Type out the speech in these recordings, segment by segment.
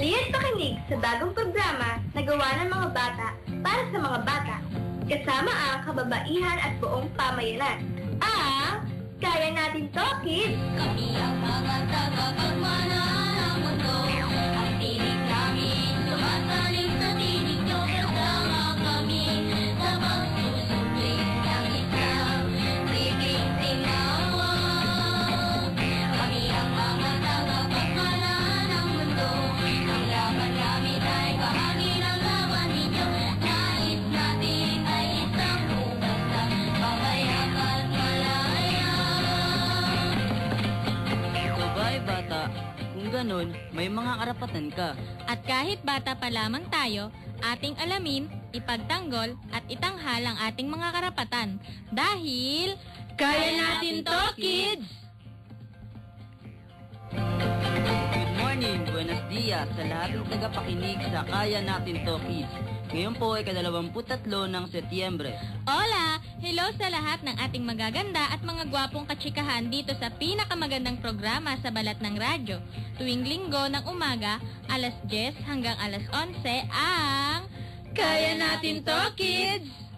Halina't makinig sa bagong programa na gawa ng mga bata para sa mga bata. Kasama ang kababaihan at buong pamayanan. Ang Kaya Natin To, Kids! Kami ang mga tagapagmana ng mundo. Ang tinig namin sumasaling sa tinig nyo. Kasama kami sa pagsusubli ng isang tinig tinawa. Kami ang mga tagapagmana ng mundo. Ang laban namin ay bahagi ng laban ninyo. Nais natin ay isang lunas na pabaya at malaya. Sabay bata, kung ganun, may mga karapatan ka. At kahit bata pa lamang tayo, ating alamin, ipagtanggol at itanghal ang ating mga karapatan. Dahil, Kaya Natin To, Kids! Good morning, buenos dias sa lahat ng tagapakinig sa Kaya Natin To, Kids. Ngayon po ay ka-23 ng Setyembre. hola! Hello sa lahat ng ating magaganda at mga gwapong katsikahan dito sa pinakamagandang programa sa balat ng radyo. Tuwing linggo ng umaga, alas 10 hanggang alas 11, ang Kaya Natin To, Kids!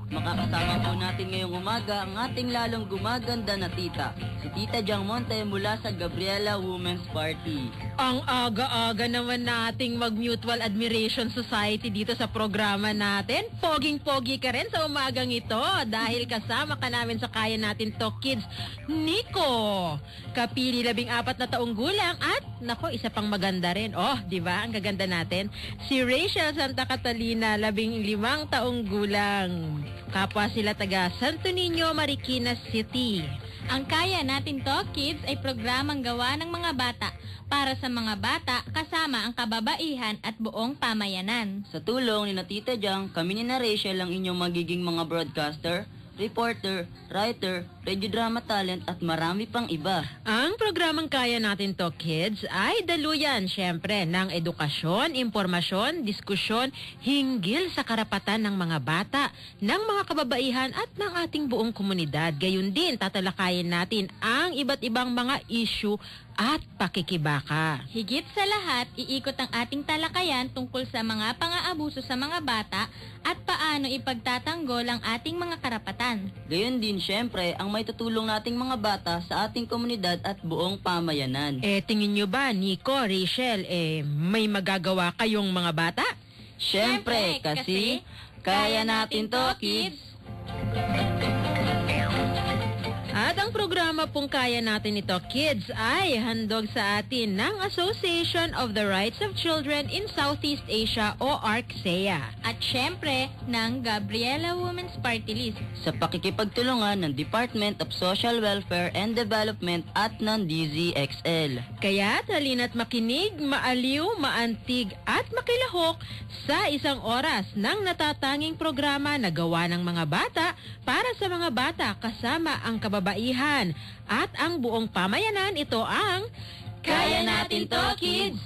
Makakasama po natin ngayong umaga ang ating lalong gumaganda na tita, si Tita Jang Monte mula sa Gabriela Women's Party. Ang aga-aga naman nating mag-Mutual Admiration Society dito sa programa natin. Poging-pogi ka rin sa umagang ito dahil kasama ka namin sa Kaya Natin To, Kids, Nico. Kapili 14 na taong gulang at, nako, isa pang maganda rin. Oh, di ba? Ang gaganda natin. Si Rachel Santa Catalina, 15 taong gulang. Kapwa sila taga Santo Niño, Marikina City. Ang Kaya Natin To, Kids ay programang gawa ng mga bata para sa mga bata kasama ang kababaihan at buong pamayanan. Sa tulong ni na Tita Jang, kami ni na Rachel ang inyong magiging mga broadcaster, reporter, writer, radio drama talent at marami pang iba. Ang programang Kaya Natin To, Kids ay daluyan, syempre, ng edukasyon, impormasyon, diskusyon, hinggil sa karapatan ng mga bata, ng mga kababaihan at ng ating buong komunidad. Gayun din, tatalakayin natin ang iba't ibang mga issue at pakikibaka. Higit sa lahat, iikot ang ating talakayan tungkol sa mga pang-aabuso sa mga bata at paano ipagtatanggol ang ating mga karapatan. Gayon din, syempre, ang may tutulong nating mga bata sa ating komunidad at buong pamayanan. Tingin nyo ba, Nico, Rachel, may magagawa kayong mga bata? Syempre, kasi Kaya Natin To, Kids! At ang programa pong Kaya Natin Ito, Kids, ay handog sa atin ng Association of the Rights of Children in Southeast Asia o ARCSEA. At syempre, ng Gabriela Women's Party List. Sa pakikipagtulungan ng Department of Social Welfare and Development at ng DZXL. Kaya halina't makinig, maaliw, maantig at makilahok sa isang oras ng natatanging programa na gawa ng mga bata para sa mga bata kasama ang kababaihan at ang buong pamayanan. Ito ang Kaya Natin To, Kids!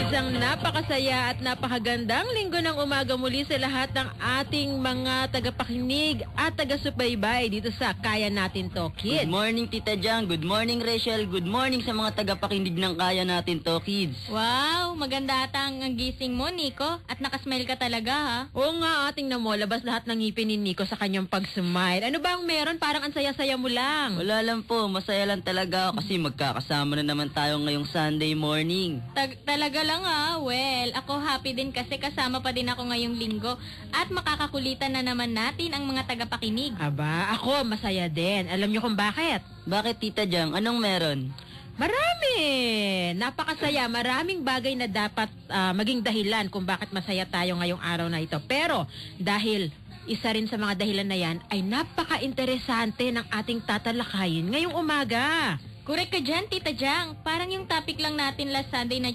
Isang napakasaya at napakagandang linggo ng umaga muli sa lahat ng ating mga tagapakinig at taga-subaybay dito sa Kaya Natin To, Kids. Good morning, Tita Jang. Good morning, Rachel. Good morning sa mga tagapakinig ng Kaya Natin To, Kids. Wow, maganda ata ang gising mo, Nico. At nakasmile ka talaga, ha? Oo nga, tingnan mo, labas lahat ng ngipin ni Nico sa kanyang pag-smile. Ano ba ang meron? Parang ang saya-saya mo lang. Wala lang po, masaya lang talaga ako kasi magkakasama na naman tayo ngayong Sunday morning. Talaga lang, ha? Well, ako happy din kasi kasama pa din ako ngayong linggo at makakakulitan na naman natin ang mga tagapakinig. Aba, ako masaya din. Alam niyo kung bakit? Bakit, Tita Jang? Anong meron? Marami! Napakasaya. Maraming bagay na dapat maging dahilan kung bakit masaya tayo ngayong araw na ito. Pero dahil isa rin sa mga dahilan na yan ay napaka-interesante ng ating tatalakayin ngayong umaga. Correct ka dyan, Tita Jang. Parang yung topic lang natin last Sunday na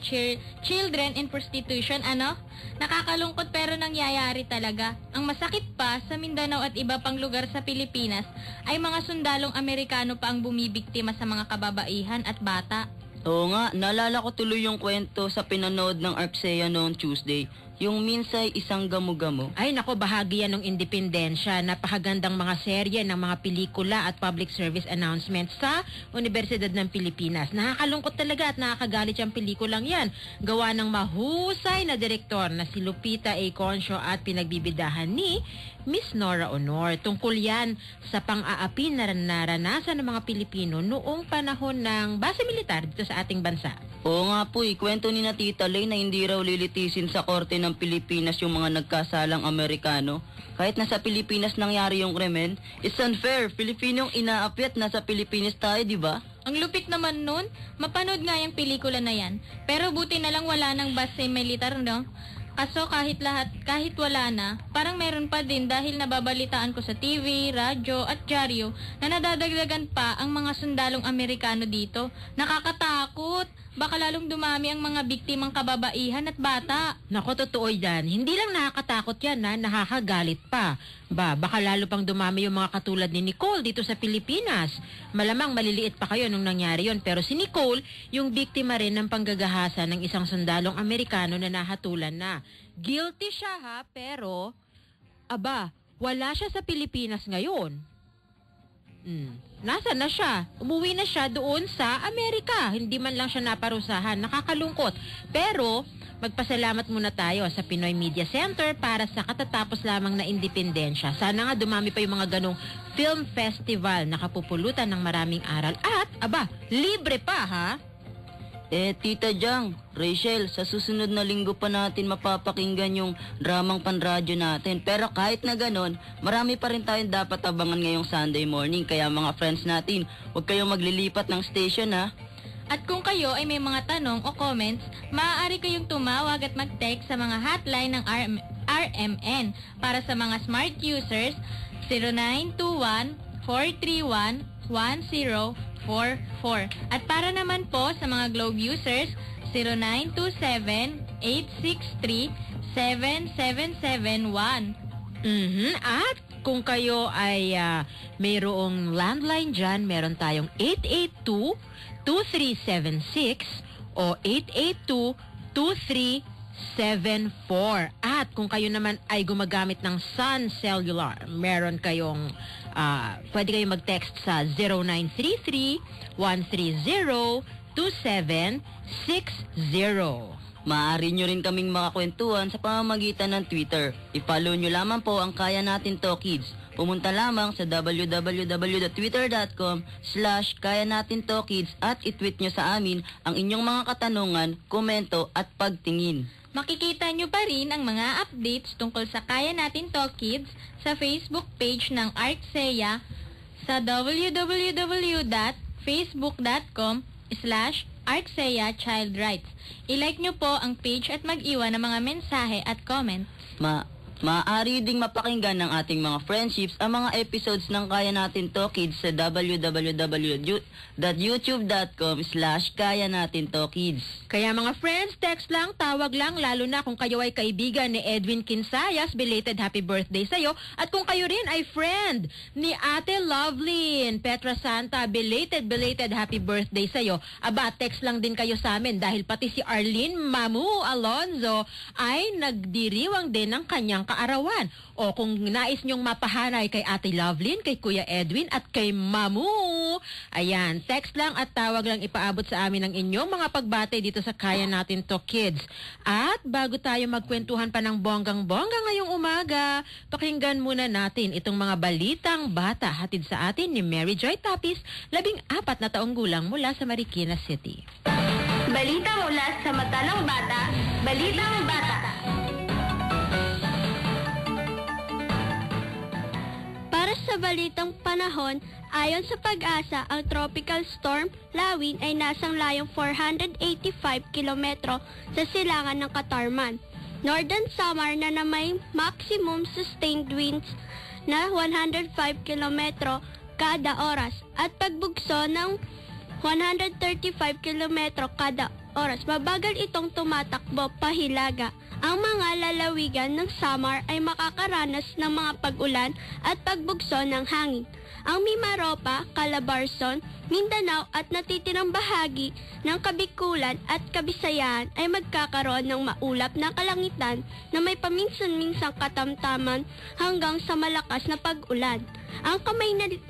children in prostitution, ano? Nakakalungkot pero nangyayari talaga. Ang masakit pa, sa Mindanao at iba pang lugar sa Pilipinas, ay mga sundalong Amerikano pa ang bumibiktima sa mga kababaihan at bata. Oo nga, naalala ko tuloy yung kwento sa pinanood ng ARCSEA noong Tuesday. Yung Minsay Isang Gamo-Gamo? Ay nako, bahagi yan ng independensya. Napakagandang mga serye ng mga pelikula at public service announcements sa Universidad ng Pilipinas. Nakakalungkot talaga at nakakagalit yung pelikulang yan. Gawa ng mahusay na direktor na si Lupita A. Concio at pinagbibidahan ni Miss Nora Honor. Tungkol yan sa pang-aapi na naranasan ng mga Pilipino noong panahon ng base militar dito sa ating bansa. Oo nga po, kwento ni na Tita Lay na hindi raw lilitisin sa korte ng Pilipinas yung mga nagkasalang Amerikano. Kahit nasa Pilipinas nangyari yung krimen, it's unfair. Pilipinong inaapi at nasa Pilipinas tayo, di ba? Ang lupit naman nun. Mapanood nga yung pelikula na yan. Pero buti na lang wala ng base militar, no? Kaso kahit wala na, parang meron pa din dahil nababalitaan ko sa TV, radyo at dyaryo na nadadagdagan pa ang mga sundalong Amerikano dito. Nakakatakot! Baka lalong dumami ang mga biktimang kababaihan at bata. Nako, totoo yan. Hindi lang nakakatakot yan, nakakagalit pa. Baka lalo pang dumami yung mga katulad ni Nicole dito sa Pilipinas. Malamang maliliit pa kayo nung nangyari yon, pero si Nicole, yung biktima rin ng panggagahasa ng isang sundalong Amerikano na nahatulan na. Guilty siya ha, pero wala siya sa Pilipinas ngayon. Nasaan na siya? Umuwi na siya doon sa Amerika. Hindi man lang siya naparusahan. Nakakalungkot. Pero, magpasalamat muna tayo sa Pinoy Media Center para sa katatapos lamang na independensya. Sana nga dumami pa yung mga ganong film festival na kapupulutan ng maraming aral. At, libre pa ha? Tita Jang, Rachel, sa susunod na linggo pa natin mapapakinggan yung dramang panradyo natin. Pero kahit na ganon, marami pa rin tayong dapat abangan ngayong Sunday morning. Kaya mga friends natin, huwag kayong maglilipat ng station ha. At kung kayo ay may mga tanong o comments, maaari kayong tumawag at mag-text sa mga hotline ng RMN. Para sa mga smart users, 0921-431-1044. At para naman po sa mga Globe users, 0927-863-7771. At kung kayo ay mayroong landline dyan, meron tayong 882-2376 o 882-2374. At kung kayo naman ay gumagamit ng Sun Cellular, meron kayong pwede kayong mag-text sa 0933-130-2760. Maaari nyo rin kaming makakwentuhan sa pamamagitan ng Twitter. I-follow nyo lamang po ang Kaya Natin To Kids. Pumunta lamang sa www.twitter.com/Kaya Natin To Kids at i-tweet nyo sa amin ang inyong mga katanungan, komento at pagtingin. Makikita nyo pa rin ang mga updates tungkol sa Kaya Natin To Kids sa Facebook page ng ArtSeya sa www.facebook.com/ArtSeya Child Rights. I-like nyo po ang page at mag-iwan ng mga mensahe at comments. Maaari ding mapakinggan ng ating mga friendships ang mga episodes ng Kaya Natin To Kids sa www.youtube.com/Kaya Natin To Kids. Kaya mga friends, text lang, tawag lang, lalo na kung kayo ay kaibigan ni Edwin Quinsayas, belated happy birthday sa'yo. At kung kayo rin ay friend ni Ate Lovelyn Petra Santa, belated happy birthday sa'yo. Text lang din kayo sa amin dahil pati si Arlene Mamu Alonzo ay nagdiriwang din ng kanyang kaarawan. O kung nais nyong mapahanay kay Ate Lovelyn, kay Kuya Edwin at kay Mamu, ayan, text lang at tawag lang ipaabot sa amin ang inyong mga pagbate dito sa Kaya Natin To Kids. At bago tayo magkwentuhan pa ng bonggang-bongga ngayong umaga, pakinggan muna natin itong mga balitang bata hatid sa atin ni Mary Joy Tapis, 14 na taong gulang mula sa Marikina City. Balita mula sa mata ng bata, Balitang Bata. Para sa balitang panahon, ayon sa Pag-asa, ang Tropical Storm Lawin ay nasang layong 485 kilometro sa silangan ng Katarman. Northern Samar na may maximum sustained winds na 105 kilometro kada oras at pagbugso ng 135 kilometro kada oras. Mabagal itong tumatakbo pahilaga. Ang mga lalawigan ng Samar ay makakaranas ng mga pag-ulan at pagbugso ng hangin. Ang Mimaropa, Calabarzon, Mindanao at natitirang bahagi ng Kabikulan at Kabisayan ay magkakaroon ng maulap na kalangitan na may paminsan-minsang katamtaman hanggang sa malakas na pag-ulan. Ang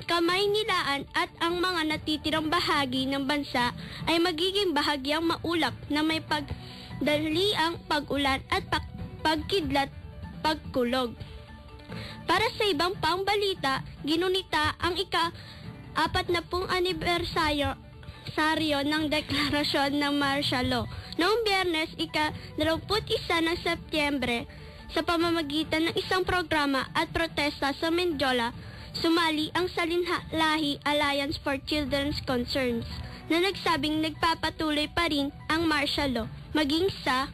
Kamaynilaan at ang mga natitirang bahagi ng bansa ay magiging bahagyang maulap na may pagdaliang pag-ulan at pagkidlat pagkulog. Para sa ibang pambalita, ginunita ang ika-40 anibersaryo ng deklarasyon ng martial law noong Biyernes ika-21 ng Setyembre. Sa pamamagitan ng isang programa at protesta sa Mendiola, sumali ang Salinlahi Alliance for Children's Concerns na nagsabing nagpapatuloy pa rin ang martial law maging sa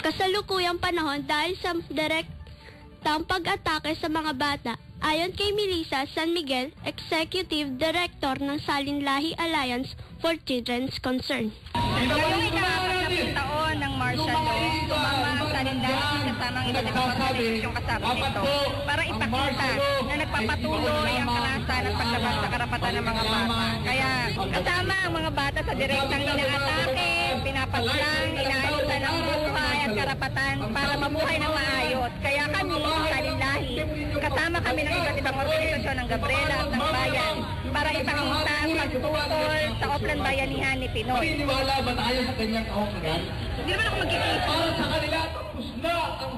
kasalukuyang panahon dahil sa direktang pag-atake sa mga bata. Ayon kay Melissa San Miguel, Executive Director ng Salinlahi Alliance for Children's Concern. Ngayong ika-40 taon ng martial law, tumama ang Salinlahi kasama ang iba't ibang organisasyon kasama nito para ipakita na nagpapatuloy ang karahasan at paglabas sa karapatan ng mga bata. Kaya kasama ang mga bata sa direktang inaatake, pinapaslang, inaayusan ng buhay at karapatan para mabuhay ng maayos. Kaya kami, Salinlahi, kasama kami ng iba't ibang organisasyon ng Gabriela at ng Bayan para ipakita ang pagtutol sa Oplan Bayanihan ni Pinoy. Naniniwala ba tayo sa kanyang kahukuran? Hindi naman ako magkikita. Sa kanila, tapos na ang...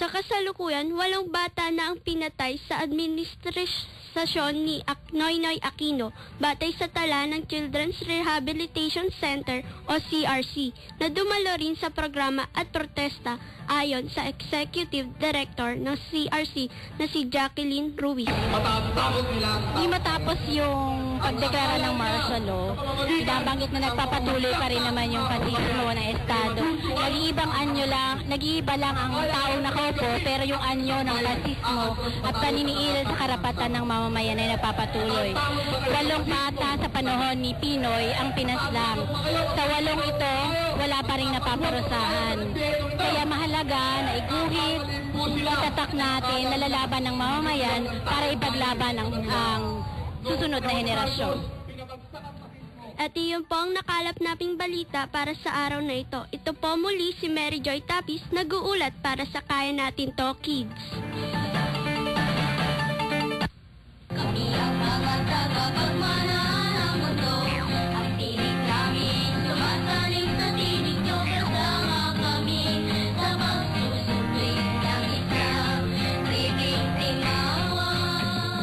Sa kasalukuyan, 8 bata na ang pinatay sa administrasyon ni Noynoy Aquino batay sa tala ng Children's Rehabilitation Center o CRC na dumalo rin sa programa at protesta ayon sa Executive Director ng CRC na si Jacqueline Ruiz. Matapos nila. Di matapos yung pagdeklara ng martial law, binabanggit na nagpapatuloy pa rin naman yung patismo ng Estado. Nag-iiba lang ang taong nakaupo, pero yung anyo ng rasismo at paniniil sa karapatan ng mamamayan ay napapatuloy. 8 bata sa panahon ni Pinoy ang pinaslang. Sa 8 ito, wala pa rin napaparusahan. Kaya mahalaga na iguhit, itatak natin na lalaban ng mamamayan para ipaglaban ang susunod na henerasyon. At iyon po ang nakalap naming balita para sa araw na ito. Ito po muli si Mary Joy Tapis, nag-uulat para sa Kaya Natin To Kids. Kami ang mga tagapagmana ng mundo. Ang tinig namin sumasalig sa tinig nyo. Kasama kami sa pagsusumli ng isang ribing tingawa.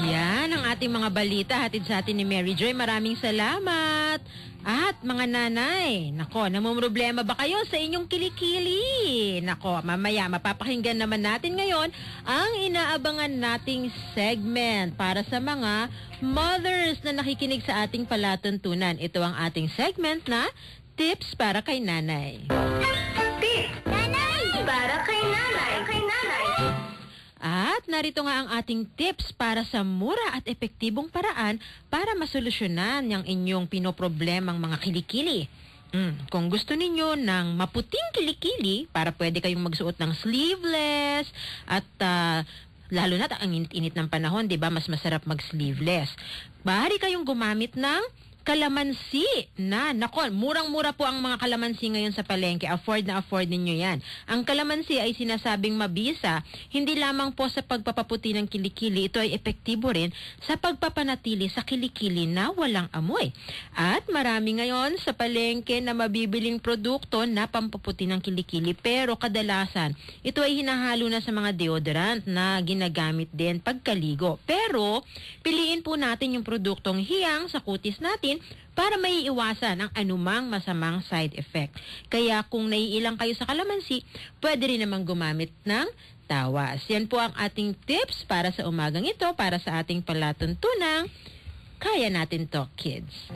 Yan ang ating mga balita hatid sa atin ni Mary Joy. Maraming salamat. At mga nanay, nako, namumroblema ba kayo sa inyong kilikili? Nako, mamaya mapapakinggan naman natin ngayon ang inaabangan nating segment para sa mga mothers na nakikinig sa ating palatuntunan. Ito ang ating segment na Tips para kay Nanay. Tips! Nanay! Para kay nanay! At narito nga ang ating tips para sa mura at epektibong paraan para masolusyonan yung inyong pinoproblemang mga kilikili. Kung gusto ninyo ng maputing kilikili, para pwede kayong magsuot ng sleeveless at lalo na ang init ng panahon, 'di ba? Mas masarap mag-sleeveless. Bahari kayong gumamit ng kalamansi na, nako, murang-mura po ang mga kalamansi ngayon sa palengke. Afford na afford ninyo yan. Ang kalamansi ay sinasabing mabisa, hindi lamang po sa pagpapaputi ng kilikili, ito ay epektibo rin sa pagpapanatili sa kilikili na walang amoy. At marami ngayon sa palengke na mabibiling produkto na pampaputi ng kilikili, pero kadalasan, ito ay hinahalo na sa mga deodorant na ginagamit din pagkaligo. Pero, piliin po natin yung produktong hiyang sa kutis natin para maiiwasan ang anumang masamang side effect. Kaya kung naiilang kayo sa kalamansi, pwede rin namang gumamit ng tawas. Yan po ang ating tips para sa umagang ito, para sa ating palatuntunang Kaya Natin To Kids.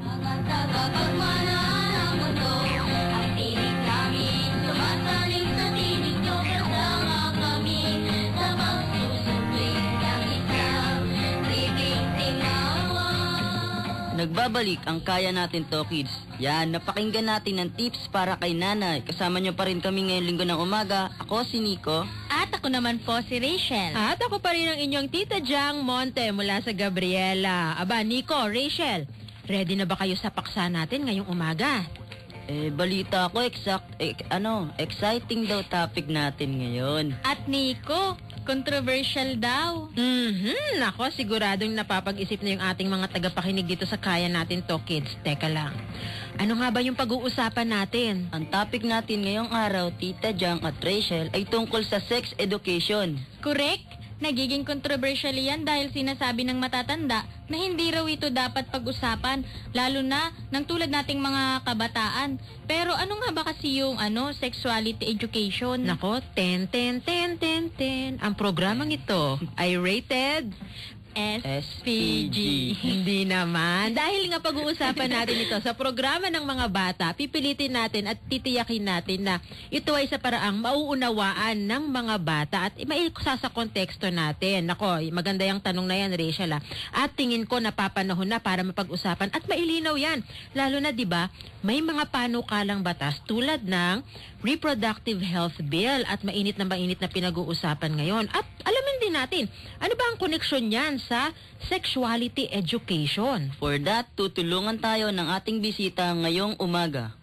Mga tagapagmana ng mundo. Ang tinig namin sumasalig sa tinig nyo. Kasama kami sa pagsusumli ng isang ribing tingawa. Nagbabalik ang Kaya Natin To Kids. Yan, napakinggan natin ng tips para kay nanay. Kasama niyo pa rin kami ngayong linggo ng umaga. Ako si Nico. At ako naman po si Rachel. At ako pa rin ang inyong Tita Jang Monte mula sa Gabriela. Aba, Nico, Rachel, ready na ba kayo sa paksa natin ngayong umaga? Balita ko, exciting daw topic natin ngayon. At Nico, controversial daw. Nako, siguradong napapag-isip na yung ating mga tagapakinig dito sa Kaya Natin To Kids. Teka lang, ano nga ba yung pag-uusapan natin? Ang topic natin ngayong araw, Tita Jang at Rachel, ay tungkol sa sex education. Correct? Nagiging controversial yan dahil sinasabi ng matatanda na hindi raw ito dapat pag-usapan, lalo na ng tulad nating mga kabataan. Pero ano nga ba kasi yung sexuality education? Nako, 10. Ang programang ito ay rated SPG. Hindi naman. Dahil nga pag-uusapan natin ito sa programa ng mga bata, pipilitin natin at titiyakin natin na ito ay sa paraang mauunawaan ng mga bata at maikusa sa konteksto natin. Nako, maganda yung tanong na yan, Rachel. At tingin ko napapanahon na para mapag-usapan at mailinaw yan. Lalo na, di ba, may mga panukalang batas tulad ng Reproductive Health Bill at mainit na pinag-uusapan ngayon. At alamin din natin, ano ba ang koneksyon niyan sa sexuality education? For that, tutulungan tayo ng ating bisita ngayong umaga.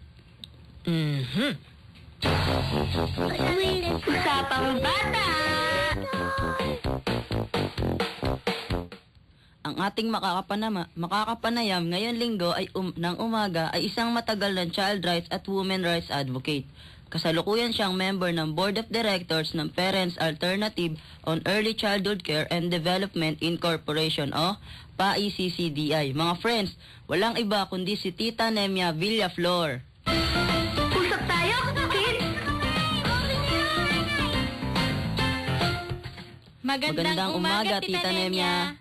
Usapang bata! Ang ating makakapanayam ngayon linggo ay ng umaga ay isang matagal ng child rights at women rights advocate. Kasalukuyan siyang member ng Board of Directors ng Parents Alternative on Early Childhood Care and Development Incorporation o PAICCDI. Mga friends, walang iba kundi si Tita Nemia Villaflor. Usap tayo, kids! Magandang umaga, Tita Nemia.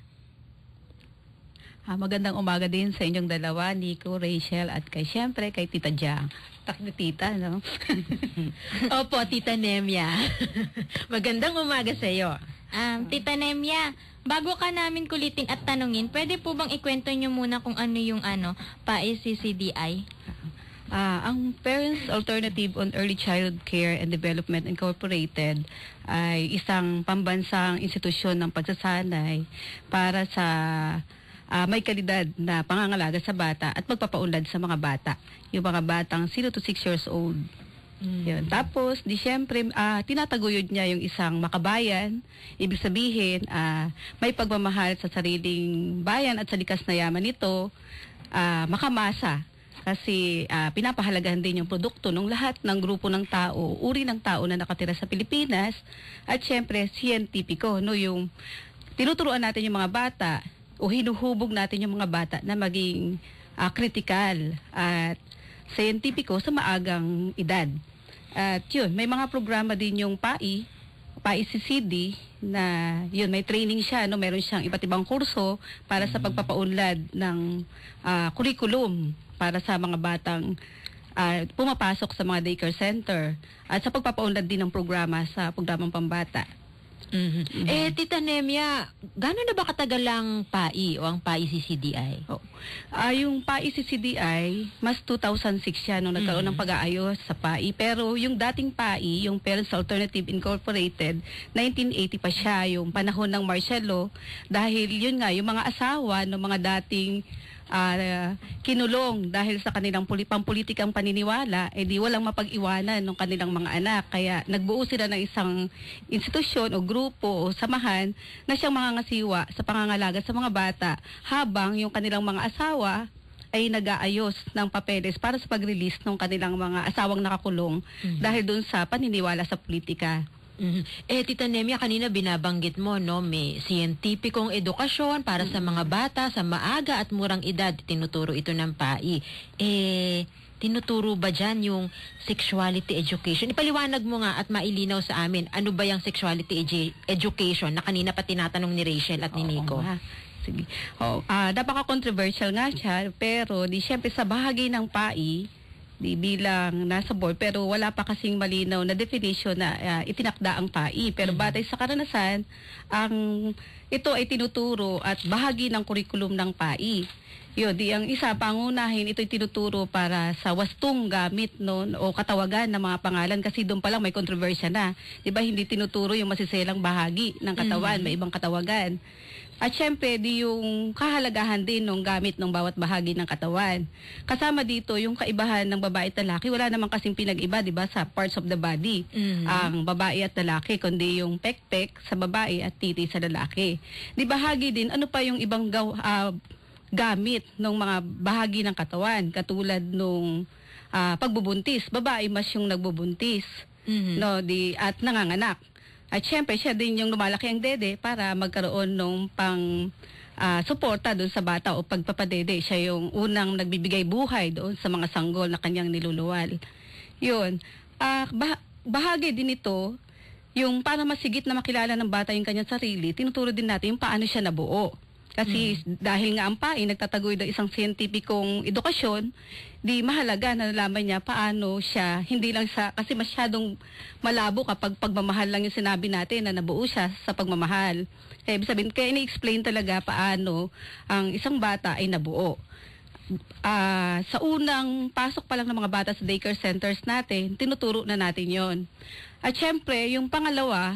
Magandang umaga din sa inyong dalawa, Nico, Rachel, at siyempre kay Tita Jang. Tak na tita, no? Opo, Tita Nemia. Magandang umaga sa iyo. Tita Nemia, bago ka namin kulitin at tanungin, pwede po bang ikwento nyo muna kung ano yung PAICCDI? Ang Parents Alternative on Early Child Care and Development Incorporated ay isang pambansang institusyon ng pagsasanay para sa may kalidad na pangangalaga sa bata at pagpapaunlad sa mga bata. Yung mga batang 0 to 6 years old. Yun. Tapos, siyempre, tinataguyod niya yung isang makabayan. Ibig sabihin, may pagmamahal sa sariling bayan at sa likas na yaman nito, makamasa. Kasi pinapahalagahan din yung produkto ng lahat ng grupo ng tao, uri ng tao na nakatira sa Pilipinas. At siyempre, siyentipiko, no? Yung tinuturuan natin yung mga bata o hinuhubog natin yung mga bata na maging kritikal at siyentipiko sa maagang edad. At yun, may mga programa din yung PAICCD na yun, may training siya, no? Meron siyang iba't ibang kurso para sa pagpapaunlad ng curriculum para sa mga batang pumapasok sa mga daycare center at sa pagpapaunlad din ng programa sa programang pambata. Tita Nemia, gano'n na ba katagal ang PAI o ang PAICCDI? Yung PAICCDI, mas 2006 siya nung nagkaroon ng pag-aayos sa PAI. Pero yung dating PAI, yung Parents Alternative Incorporated, 1980 pa siya, yung panahon ng martial law. Dahil yun nga, yung mga asawa ng mga dating kinulong dahil sa kanilang pampulitikang paniniwala, di walang mapag-iwanan ng kanilang mga anak. Kaya nagbuo sila ng isang institusyon o grupo o samahan na siyang mangangasiwa sa pangangalaga sa mga bata habang yung kanilang mga asawa ay nag-aayos ng papeles para sa pag-release ng kanilang mga asawang nakakulong dahil dun sa paniniwala sa politika. Tita Nemia, kanina binabanggit mo, no, may siyentipikong edukasyon para sa mga bata sa maaga at murang edad. Tinuturo ito ng PAI. Tinuturo ba dyan yung sexuality education? Ipaliwanag mo nga at mailinaw sa amin, ano ba yung sexuality education na kanina pa tinatanong ni Rachel at ni Nico? Sige. Napaka-controversial nga siya, pero siyempre sa bahagi ng PAI, di bilang nasa board, pero wala pa kasing malinaw na definition na itinakda ang PAI. Pero batay sa karanasan, ito ay tinuturo at bahagi ng kurikulum ng PAI. Yun, di ang isa, pangunahin, ito'y tinuturo para sa wastong gamit o katawagan ng mga pangalan kasi doon pa lang may kontrobersya na. Di ba hindi tinuturo yung masiselang bahagi ng katawan, may ibang katawagan. At syempre, di yung kahalagahan din ng gamit ng bawat bahagi ng katawan. Kasama dito yung kaibahan ng babae at lalaki. Wala naman kasing pinag-iba, di ba, sa parts of the body. Ang babae at lalaki, kundi yung pekpek sa babae at titi sa lalaki. Di bahagi din, ano pa yung ibang gamit ng mga bahagi ng katawan, katulad nung pagbubuntis. Babae mas yung nagbubuntis, at nanganganak. At syempre, siya din yung lumalaki ang dede para magkaroon ng suporta doon sa bata o pagpapadede. Siya yung unang nagbibigay buhay doon sa mga sanggol na kanyang niluluwal. Yun. Bahagi din ito, yung para masigit na makilala ng bata yung kanyang sarili, tinuturo din natin yung paano siya nabuo. Kasi dahil nga ang PAI nagtataguyod ng isang siyentipikong edukasyon, di mahalaga na nalaman niya paano siya, hindi lang sa, kasi masyadong malabo kapag pagmamahal lang yung sinabi natin na nabuo siya sa pagmamahal. Kaya ibig sabihin, kaya ini-explain talaga paano ang isang bata ay nabuo. Sa unang pasok pa lang ng mga bata sa daycare centers natin, tinuturo na natin yon. At syempre, yung pangalawa,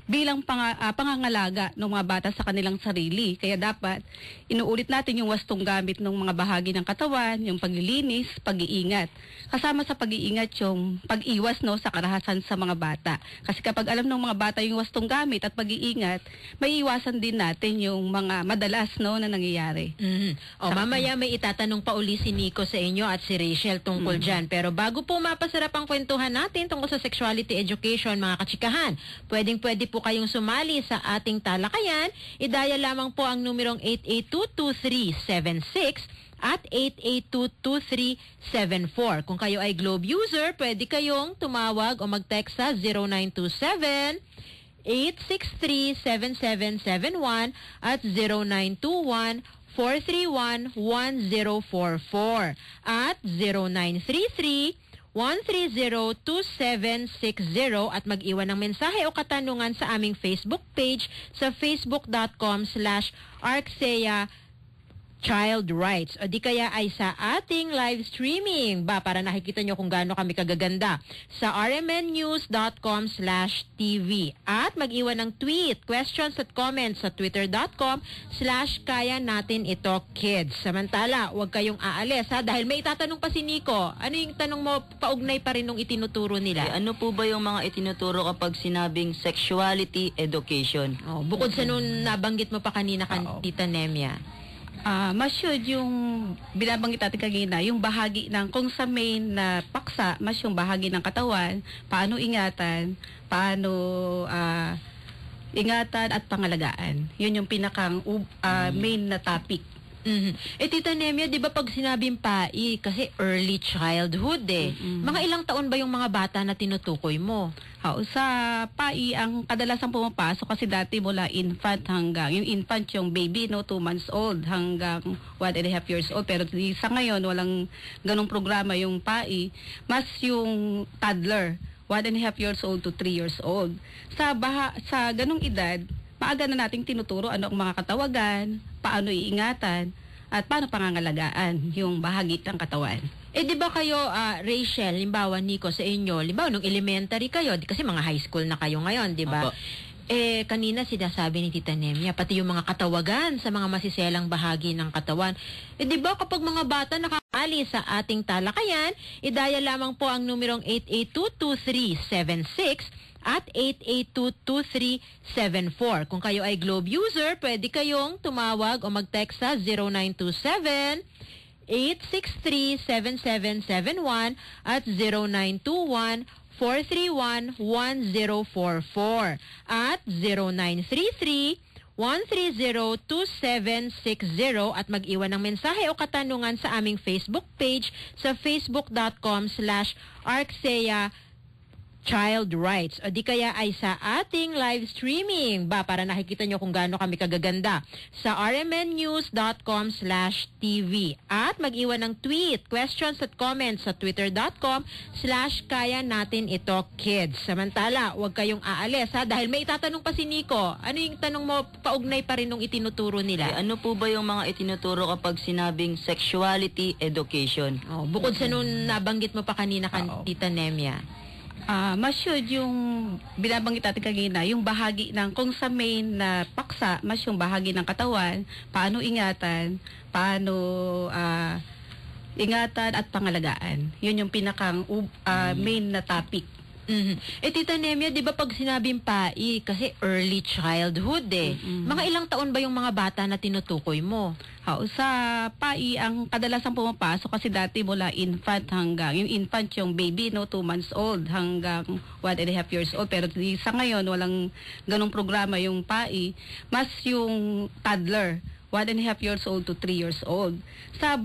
bilang pangangalaga ng mga bata sa kanilang sarili. Kaya dapat inuulit natin yung wastong gamit ng mga bahagi ng katawan, yung paglilinis, pag-iingat. Kasama sa pag-iingat yung pag-iwas sa karahasan sa mga bata. Kasi kapag alam ng mga bata yung wastong gamit at pag-iingat, may iwasan din natin yung mga madalas na nangyayari. Mamaya may itatanong pa uli si Nico sa inyo at si Rachel tungkol dyan. Pero bago po mapasarap ang kwentuhan natin tungkol sa sexuality education, mga kachikahan, pwede po kayong sumali sa ating talakayan. Idaya lamang po ang numerong 882-2376 at 882-2374. Kung kayo ay Globe user, pwede kayong tumawag o mag-text sa 0927 863-7771 at 0921-431-1044 at 0933 130-2760 at mag-iwan ng mensahe o katanungan sa aming Facebook page sa facebook.com/arcsea Child Rights o di kaya ay sa ating live streaming para nakikita nyo kung gaano kami kagaganda sa rmnnews.com/tv at mag-iwan ng tweet, questions at comments sa twitter.com/kaya natin ito kids. Samantala, huwag kayong aalis dahil may itatanong pa si Nico. Ano yung tanong mo, paugnay pa rin nung itinuturo nila? Ano po ba yung mga itinuturo kapag sinabing sexuality education? Bukod sa nung nabanggit mo pa kanina Tita Nemia. Mas yun yung binabanggit natin kanina, yung bahagi ng kung sa main na paksa, mas yung bahagi ng katawan, paano ingatan, paano ingatan at pangalagaan. Yun yung pinakang main na topic. Tita Nemia, di ba pag sinabing PAI, kasi early childhood mga ilang taon ba yung mga bata na tinutukoy mo? Sa PAI, ang kadalasang pumapasok kasi dati mula infant hanggang, yung infant yung baby, 2 months old hanggang 1.5 years old. Pero sa ngayon, walang ganong programa yung PAI. Mas yung toddler, 1.5 years old to 3 years old. Sa ganong edad, maaga na nating tinuturo ano ang mga katawagan, paano iingatan, at paano pangangalagaan yung bahagi ng katawan. Di ba kayo, Rachel, limbawa Nico, sa inyo, limbawa nung elementary kayo, kasi mga high school na kayo ngayon, di ba? Kanina sinasabi ni Tita Nemia, pati yung mga katawagan sa mga masiselang bahagi ng katawan. Di ba kapag mga bata nakakali sa ating talakayan, idaya lamang po ang numerong 882-2376 at 882-2374. Kung kayo ay Globe user, pwede kayong tumawag o mag-text sa 0927 863-7771 at 0921-431-1044 at 0933 130-2760 at mag-iwan ng mensahe o katanungan sa aming Facebook page sa facebook.com/arcsea Child Rights o di kaya ay sa ating live streaming para nakikita nyo kung gaano kami kagaganda sa rmnnews.com/tv at mag-iwan ng tweet, questions at comments sa twitter.com/kaya natin ito kids. Samantala, huwag kayong aalis dahil may itatanong pa si Nico. Ano yung tanong mo, paugnay pa rin nung itinuturo nila? Ano po ba yung mga itinuturo kapag sinabing sexuality education? Bukod sa nung nabanggit mo pa kanina Tita Nemia. Mas yun yung binabanggit natin kanina, yung bahagi ng kung sa main na paksa, mas yung bahagi ng katawan, paano ingatan, paano ingatan at pangalagaan. Yun yung pinakang main na topic. Tita Nemia, di ba pag sinabing PAI, kasi early childhood mga ilang taon ba yung mga bata na tinutukoy mo? Sa PAI, ang kadalasang pumapasok kasi dati mula infant hanggang, yung infant yung baby, 2 months old hanggang 1.5 years old. Pero sa ngayon, walang ganong programa yung PAI. Mas yung toddler, 1.5 years old to 3 years old. Sa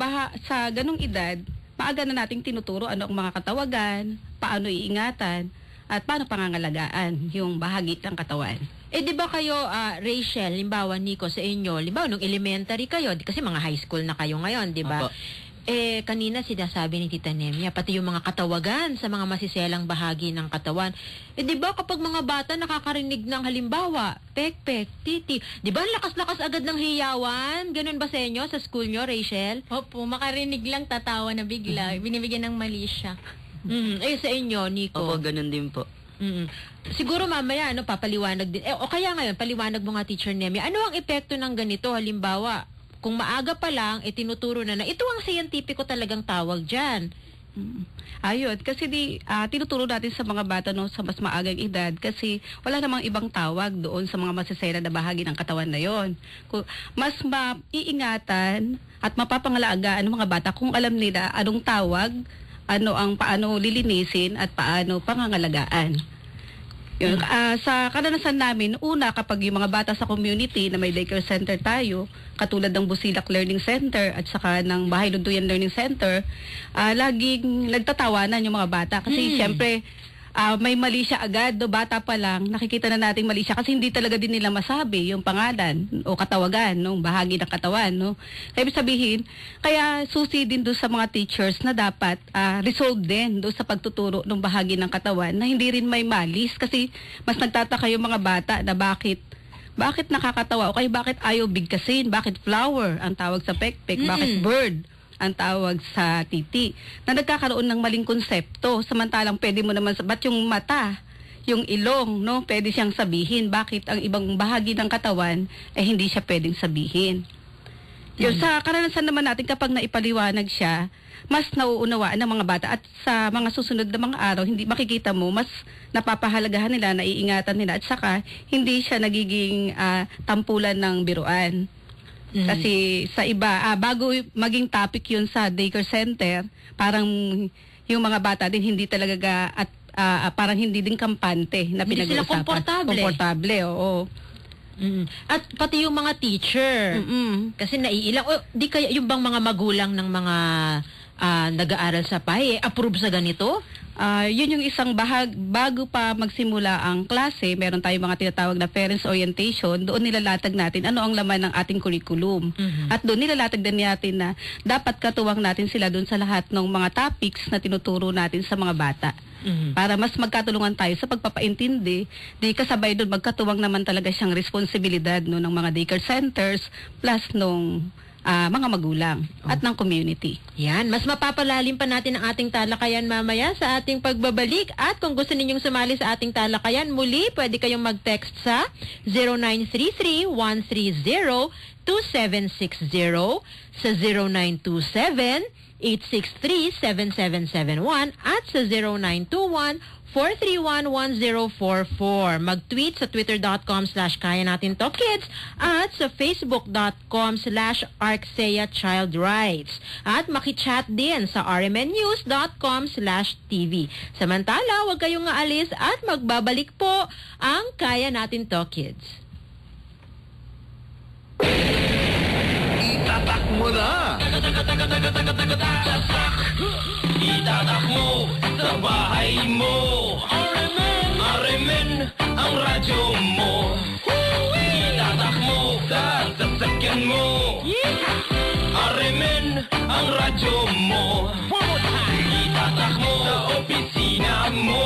ganong edad, maaga na nating tinuturo ano ang mga katawagan, paano iingatan, at paano pangangalagaan yung bahagi ng katawan. Di ba kayo, Rachel, limbawa Nico, sa inyo, limbawa nung elementary kayo, kasi mga high school na kayo ngayon, di ba? Kanina sinasabi ni Tita Nemia, pati yung mga katawagan sa mga masiselang bahagi ng katawan. Di ba kapag mga bata nakakarinig ng halimbawa, pek-pek, titi, di ba lakas-lakas agad ng hiyawan? Ganun ba sa inyo, sa school nyo, Rachel? Opo, makarinig lang tatawa na bigla. Binibigyan ng mali siya. Sa inyo, Nico? Opo, ganun din po. Siguro mamaya, papaliwanag din. O kaya ngayon, paliwanag mo nga, Teacher Nemia, ano ang epekto ng ganito? Halimbawa, kung maaga pa lang, tinuturo na ito ang scientifico talagang tawag dyan. Ayun, kasi tinuturo natin sa mga bata sa mas maagang edad kasi wala namang ibang tawag doon sa mga masisera na bahagi ng katawan na yon. Mas maiingatan at mapapangalagaan ng mga bata kung alam nila anong tawag, paano lilinisin at paano pangangalagaan. Yun, sa karanasan namin, una kapag yung mga bata sa community na may daycare center tayo, katulad ng Busilak Learning Center at saka ng Bahay Lunduyan Learning Center, laging nagtatawanan yung mga bata kasi siyempre may mali siya agad, bata pa lang, nakikita na nating mali siya kasi hindi talaga din nila masabi yung pangalan o katawagan, bahagi ng katawan. Kaya ibig sabihin, kaya susi din doon sa mga teachers na dapat resolve din doon sa pagtuturo ng bahagi ng katawan na hindi rin may malis kasi mas nagtataka yung mga bata na bakit nakakatawa o kaya bakit ayaw bigkasin, bakit flower ang tawag sa pekpek, bakit bird ang tawag sa titi, na nagkakaroon ng maling konsepto. Samantalang pwede mo naman, ba't yung mata, yung ilong, pwede siyang sabihin. Bakit ang ibang bahagi ng katawan hindi siya pwedeng sabihin? Yun, sa karanasan naman natin, kapag naipaliwanag siya, mas nauunawaan ng mga bata at sa mga susunod na mga araw, hindi makikita mo, mas napapahalagahan nila, naiingatan nila at saka hindi siya nagiging tampulan ng biruan. Kasi sa iba, bago maging topic yun sa daycare center, parang yung mga bata din hindi talaga at parang hindi din kampante na hindi pinag-uusapan. Sila komportable, oo. At pati yung mga teacher, kasi naiilang, di kaya yung bang mga magulang ng mga nag-aaral sa PAI, approve sa ganito? Yun yung isang bago pa magsimula ang klase, meron tayong mga tinatawag na parents orientation, doon nilalatag natin ano ang laman ng ating curriculum. At doon nilalatag din natin na dapat katuwang natin sila doon sa lahat ng mga topics na tinuturo natin sa mga bata. Para mas magkatulungan tayo sa pagpapaintindi, di kasabay doon magkatuwang naman talaga siyang responsibilidad ng mga daycare centers plus nung mga magulang at ng community. Yan, mas mapapalalim pa natin ang ating talakayan mamaya sa ating pagbabalik at kung gusto ninyong sumali sa ating talakayan, muli pwede kayong mag-text sa 0933-130-2760 sa 0927-863-7771 at sa 0921-431-1044. Mag-tweet sa twitter.com/kaya natin to kids at sa facebook.com/Arksea Child Rights at makichat din sa rmnnews.com/tv. Samantala, huwag kayong aalis at magbabalik po ang Kaya Natin to Kids. Itatak mo na! Itatak mo sa bahay mo! ang radyo mo. Itatak mo sa sasakyan mo. Arimin ang radyo mo. Itatak mo sa opisina mo.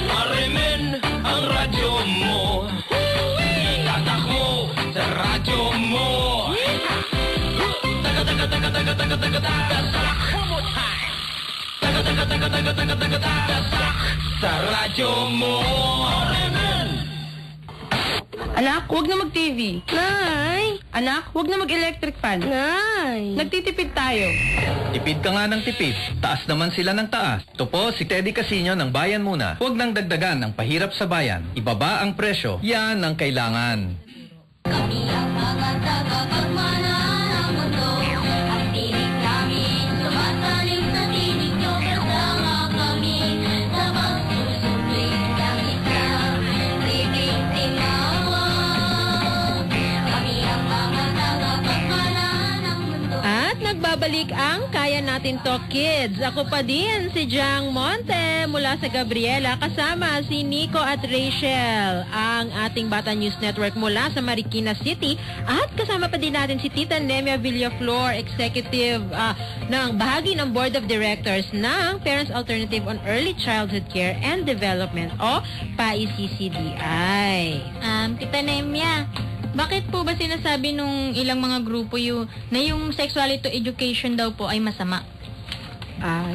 Arimin ang radyo mo. Itatak mo sa radyo mo. Taga taga taga taga taga taga taga taga. Taga taga taga taga taga taga taga taga. Sa radyo mo. Arimin. Anak, huwag na mag-TV. Nay! Anak, huwag na mag-electric fan. Nay! Nagtitipid tayo. Tipid ka nga ng tipid. Taas naman sila ng taas. Ito po si Teddy Casino ng Bayan Muna. Huwag nang dagdagan ang pahirap sa bayan. Ibaba ang presyo. Yan ang kailangan. Kami ang mga tagapagmana ng mundo. Ang tinig namin sumasalim sa tinig nyo. Kasama kami sa pagsusumlit ng isang ribing tinawag. Kami ang mga tagapagmana ng mundo. At nagbabalik ang Kaya Natin To Kids. Ako pa din, si Jang Monte mula sa Gabriela, kasama si Nico at Rachel, ang ating Bata News Network mula sa Marikina City. At kasama pa din natin si Tita Nemia Villaflor, executive ng bahagi ng Board of Directors ng Parents Alternative on Early Childhood Care and Development o PAECCDI. Tita Nemia, bakit po ba sinasabi nung ilang mga grupo na yung sexuality education daw po ay masama?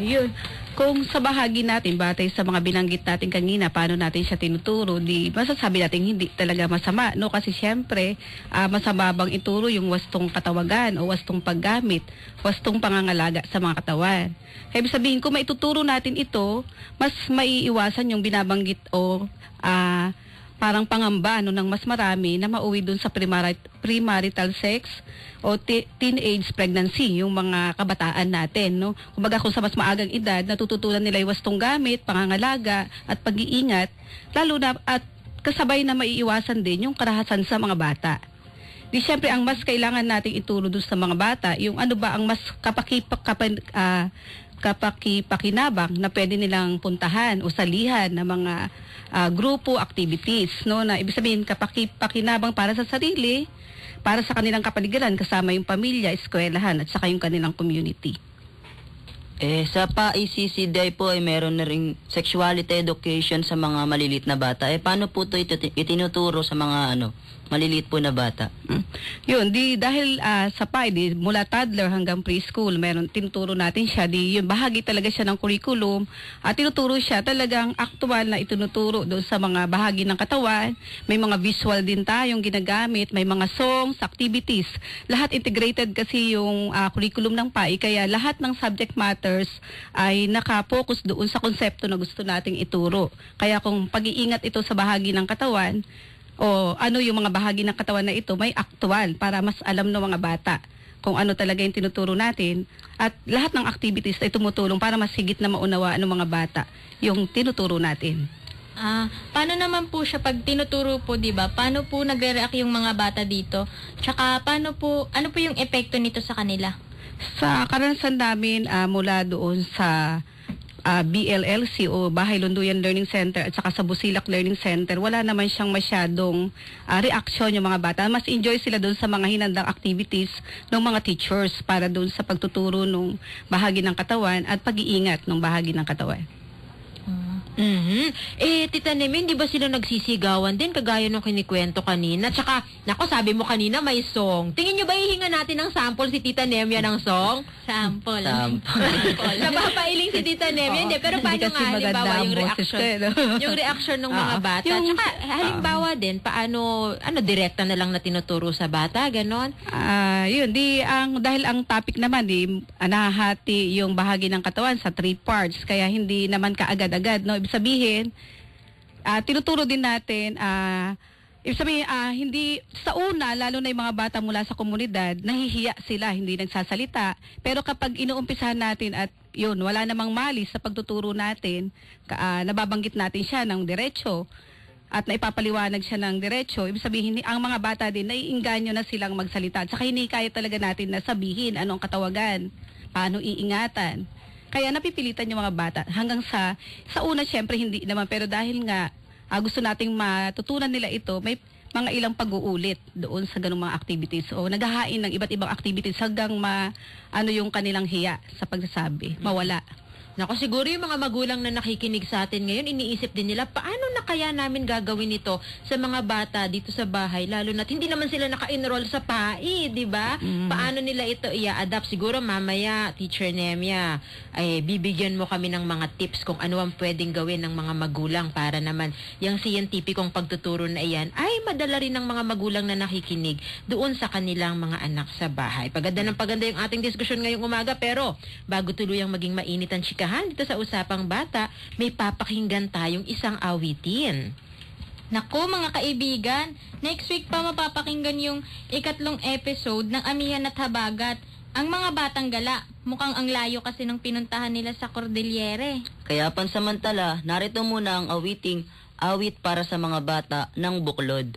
Yun. Kung sa bahagi natin, batay sa mga binanggit natin kanina, paano natin siya tinuturo, di masasabi natin hindi talaga masama, no? Kasi siyempre, masama bang ituro yung wastong katawagan o wastong paggamit, wastong pangangalaga sa mga katawan. Kaya ibig sabihin, kung maituturo natin ito, mas maiiwasan yung binabanggit o parang pangamba ng mas marami na mauwi dun sa premarital sex o teenage pregnancy, yung mga kabataan natin, no? Kumbaga kung sa mas maagang edad, natututunan nila yung wastong gamit, pangangalaga at pag-iingat, lalo na at kasabay na maiiwasan din yung karahasan sa mga bata. Di syempre ang mas kailangan nating ituro dun sa mga bata, yung ano ba ang mas kapakipakinabang na pwede nilang puntahan o salihan ng mga grupo activities, no, na ibig sabihin kapakipakinabang para sa sarili, para sa kanilang kapaligiran kasama yung pamilya, eskwelahan at saka yung kanilang community. Sa PAECCDI po ay meron na ring sexuality education sa mga malilit na bata. Paano po ito itinuturo sa mga maliliit po na bata? Yun, dahil sa PAE, mula toddler hanggang preschool, meron tinuturo natin siya, yun, bahagi talaga siya ng curriculum, at tinuturo siya talagang aktual na itinuturo doon sa mga bahagi ng katawan. May mga visual din tayong ginagamit, may mga songs, activities, lahat integrated kasi yung curriculum ng PAE, kaya lahat ng subject matters ay nakapokus doon sa konsepto na gusto nating ituro. Kaya kung pag-iingat ito sa bahagi ng katawan, o ano yung mga bahagi ng katawan na ito, may aktual para mas alam ng mga bata kung ano talaga yung tinuturo natin. At lahat ng activities ay tumutulong para mas higit na maunawaan ng mga bata yung tinuturo natin. Paano naman po siya pag tinuturo po, di ba? Paano po nagre-react yung mga bata dito? Tsaka ano po yung epekto nito sa kanila? Sa karanasan namin mula doon sa BLLC o Bahay Lunduyan Learning Center at saka sa Busilak Learning Center, wala naman siyang masyadong reaksyon yung mga bata. Mas enjoy sila doon sa mga hinandang activities ng mga teachers para doon sa pagtuturo ng bahagi ng katawan at pag-iingat ng bahagi ng katawan. Tita Nemi, di ba sila nagsisigawan din kagaya nung kinikwento kanina? Tsaka, nako, sabi mo kanina may song. Tingin nyo ba ihinga natin ng sample si Tita Nemia ng song? Sample. Napapailing si Tita Nemia. Hindi, pero paano nga, halimbawa, yung reaction ng mga bata. Tsaka, halimbawa din, paano, direkta na lang na tinuturo sa bata, ganon? Dahil ang topic naman, nahahati yung bahagi ng katawan sa 3 parts, kaya hindi naman kaagad-agad, no? Ibig sabihin, tinuturo din natin, hindi sa una, lalo na yung mga bata mula sa komunidad, nahihiya sila, hindi nagsasalita. Pero kapag inuumpisahan natin at yun, wala namang mali sa pagtuturo natin, nababanggit natin siya ng diretso at naipapaliwanag siya ng diretso, ibig sabihin, ang mga bata din, naiinganyo na silang magsalita. At saka hinikaya talaga natin na sabihin anong katawagan, paano iingatan. Kaya napipilitan yung mga bata hanggang sa una syempre hindi naman, pero dahil nga gusto nating matutunan nila ito, may mga ilang pag-uulit doon sa ganung mga activities. O naghahain ng iba't ibang activities hanggang yung kanilang hiya sa pagsasabi, mawala. Nako, siguro yung mga magulang na nakikinig sa atin ngayon, iniisip din nila, paano na kaya namin gagawin ito sa mga bata dito sa bahay, lalo na hindi naman sila naka-enroll sa PAI, di ba? Paano nila ito i-adapt? Siguro mamaya, Teacher Nemia, ay bibigyan mo kami ng mga tips kung ano ang pwedeng gawin ng mga magulang para naman yung siyentipikong pagtuturo na iyan ay madala rin ng mga magulang na nakikinig doon sa kanilang mga anak sa bahay. Paganda ng paganda yung ating diskusyon ngayong umaga, pero bago tuluyang maging mainit ang chikahan dito sa Usapang Bata, may papakinggan tayong isang awitin. Naku mga kaibigan, next week pa mapapakinggan yung 3 episode ng Amihan at Habagat. Ang mga batang gala, mukhang ang layo kasi ng pinuntahan nila sa Cordillere. Kaya pansamantala, narito muna ang awiting Awit para sa mga bata ng Buklod.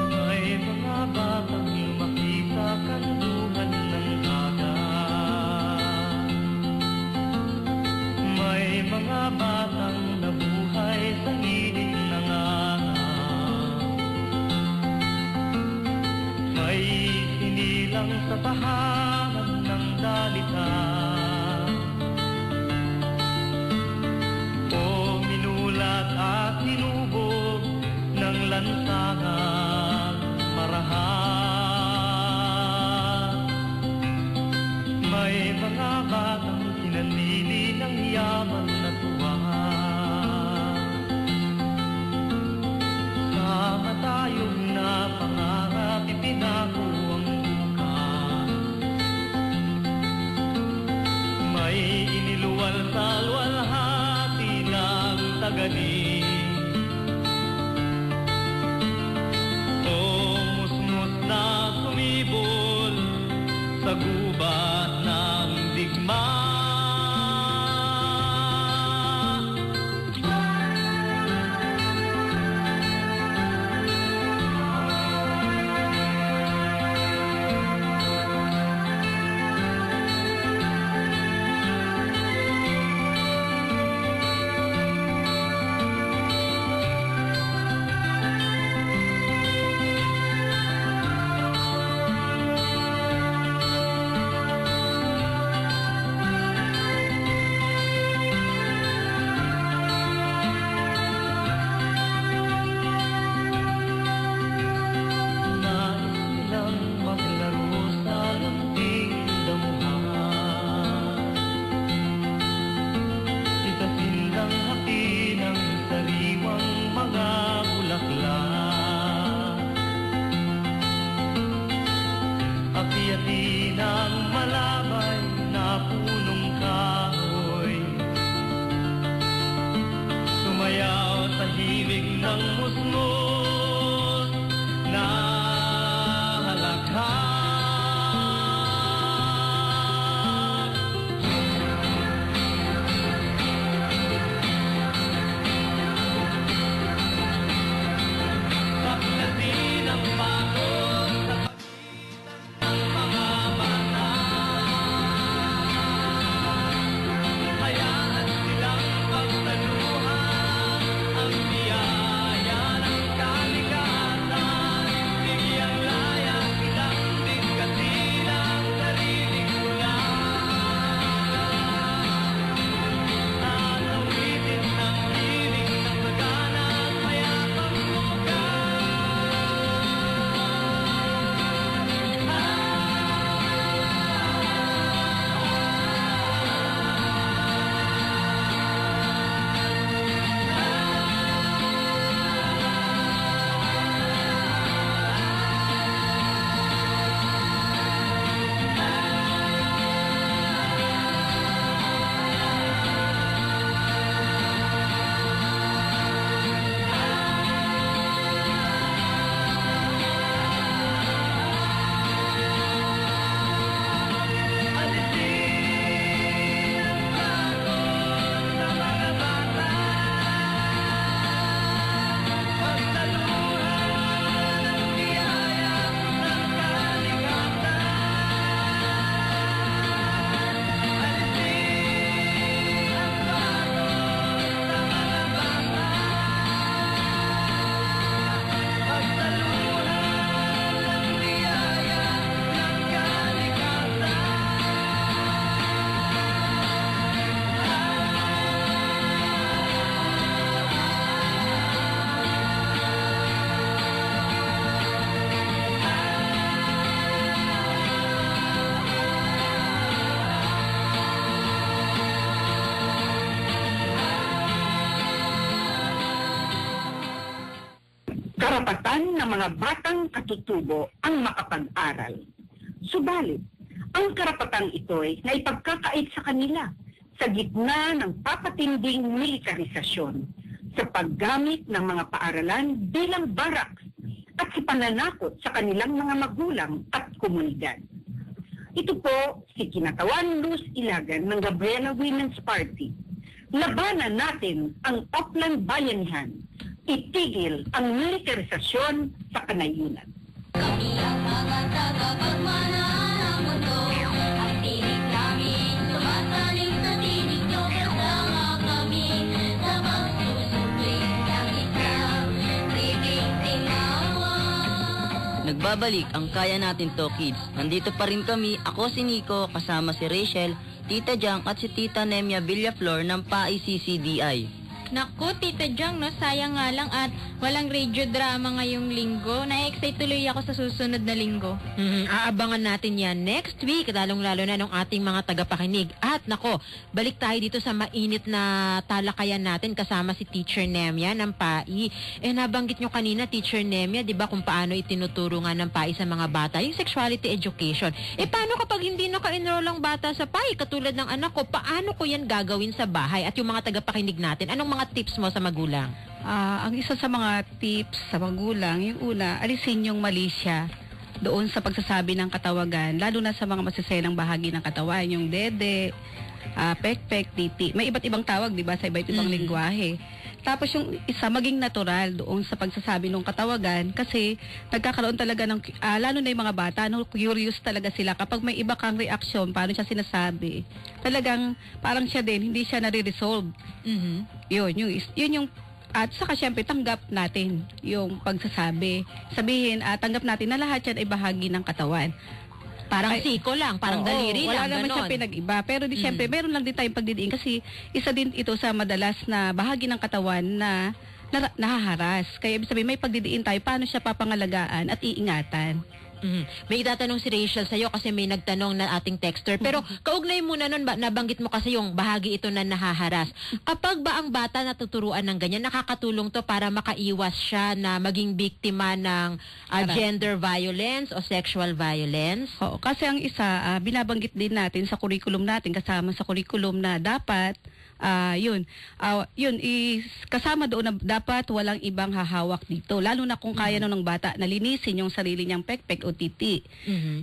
May mga batang lumaki sa kanluran ng dagat. May mga batang nabuhay sa hiling ng araw. May sinilang sa tahanan ng dalitan. O minulat at hinubog ng lansangan marahan. May mga batang sinanili ng yaman na tuwa. Sama tayong napangarap, ipinako ang bukas. May iniluwal sa luwalhati ng tagani. O musmus na sumibol sa gubat ng digmaan. Karapatan ng mga batang katutubo ang makapag-aral. Subalit, ang karapatang ito'y naipagkakait sa kanila sa gitna ng papatinding militarisasyon sa paggamit ng mga paaralan bilang baraks at sa pananakot sa kanilang mga magulang at komunidad. Ito po si Kinatawan Luz Ilagan ng Gabriela Women's Party. Labanan natin ang Auckland Bayanihan. Itigil ang militarisasyon sa kanayunan. Kami ang mga tagapagmana ng mundo. Ang tinig namin sumasaling sa tinig nyo. Kasama kami sa pagsusukli ng isang tribing tingawa. Nagbabalik ang Kaya Natin To Kids. Nandito pa rin kami, ako si Nico, kasama si Rachel, Tita Jang at si Tita Nemia Villaflor ng PAI CCDI. Naku, Tita Jang, no? Sayang nga lang at walang radio drama ngayong linggo. Na-excite tuloy ako sa susunod na linggo. Aabangan natin yan next week, lalong-lalo na ng ating mga tagapakinig. At nako, balik tayo dito sa mainit na talakayan natin kasama si Teacher Nemia ng PAI. Nabanggit nyo kanina, Teacher Nemia, di ba kung paano itinuturo nga ng PAI sa mga bata, yung sexuality education. Paano kapag hindi naka-enroll ang bata sa PAI, katulad ng anak ko, paano ko yan gagawin sa bahay? At yung mga tagapakinig natin, anong mga tips mo sa magulang? Ang isa sa mga tips sa magulang, yung una, alisin yung mali siya doon sa pagsasabi ng katawagan, lalo na sa mga masiselang bahagi ng katawan, yung dede, pekpek, titi. May iba't ibang tawag, di ba, sa iba't ibang lingwahe. Tapos yung isa, maging natural doon sa pagsasabi ng katawagan kasi nagkakaroon talaga ng, lalo na yung mga bata, curious talaga sila. Kapag may iba kang reaksyon, paano siya sinasabi, talagang parang siya din, hindi siya nare-resolve. Yun yung at saka syempre tanggap natin yung pagsasabi. Sabihin, tanggap natin na lahat yan ay bahagi ng katawan. Parang siko lang, parang daliri wala lang, naman ganon. siya pinag-iba. Pero syempre, meron lang din tayong pagdidiin kasi isa din ito sa madalas na bahagi ng katawan na nahaharas. Kaya ibig sabihin, may pagdidiin tayo paano siya papangalagaan at iingatan. May itatanong si Rachel sa'yo kasi may nagtanong na ating texter. Pero kaugnay muna nun, nabanggit mo kasi yung bahagi ito na nahaharas. Kapag ba ang bata natuturuan ng ganyan, nakakatulong to para makaiwas siya na maging biktima ng gender violence o sexual violence? Oo, kasi ang isa, binabanggit din natin sa curriculum natin, kasama sa curriculum na dapat kasama doon na dapat walang ibang hahawak dito. Lalo na kung kaya ng bata na linisin yung sarili niyang pekpek o titi.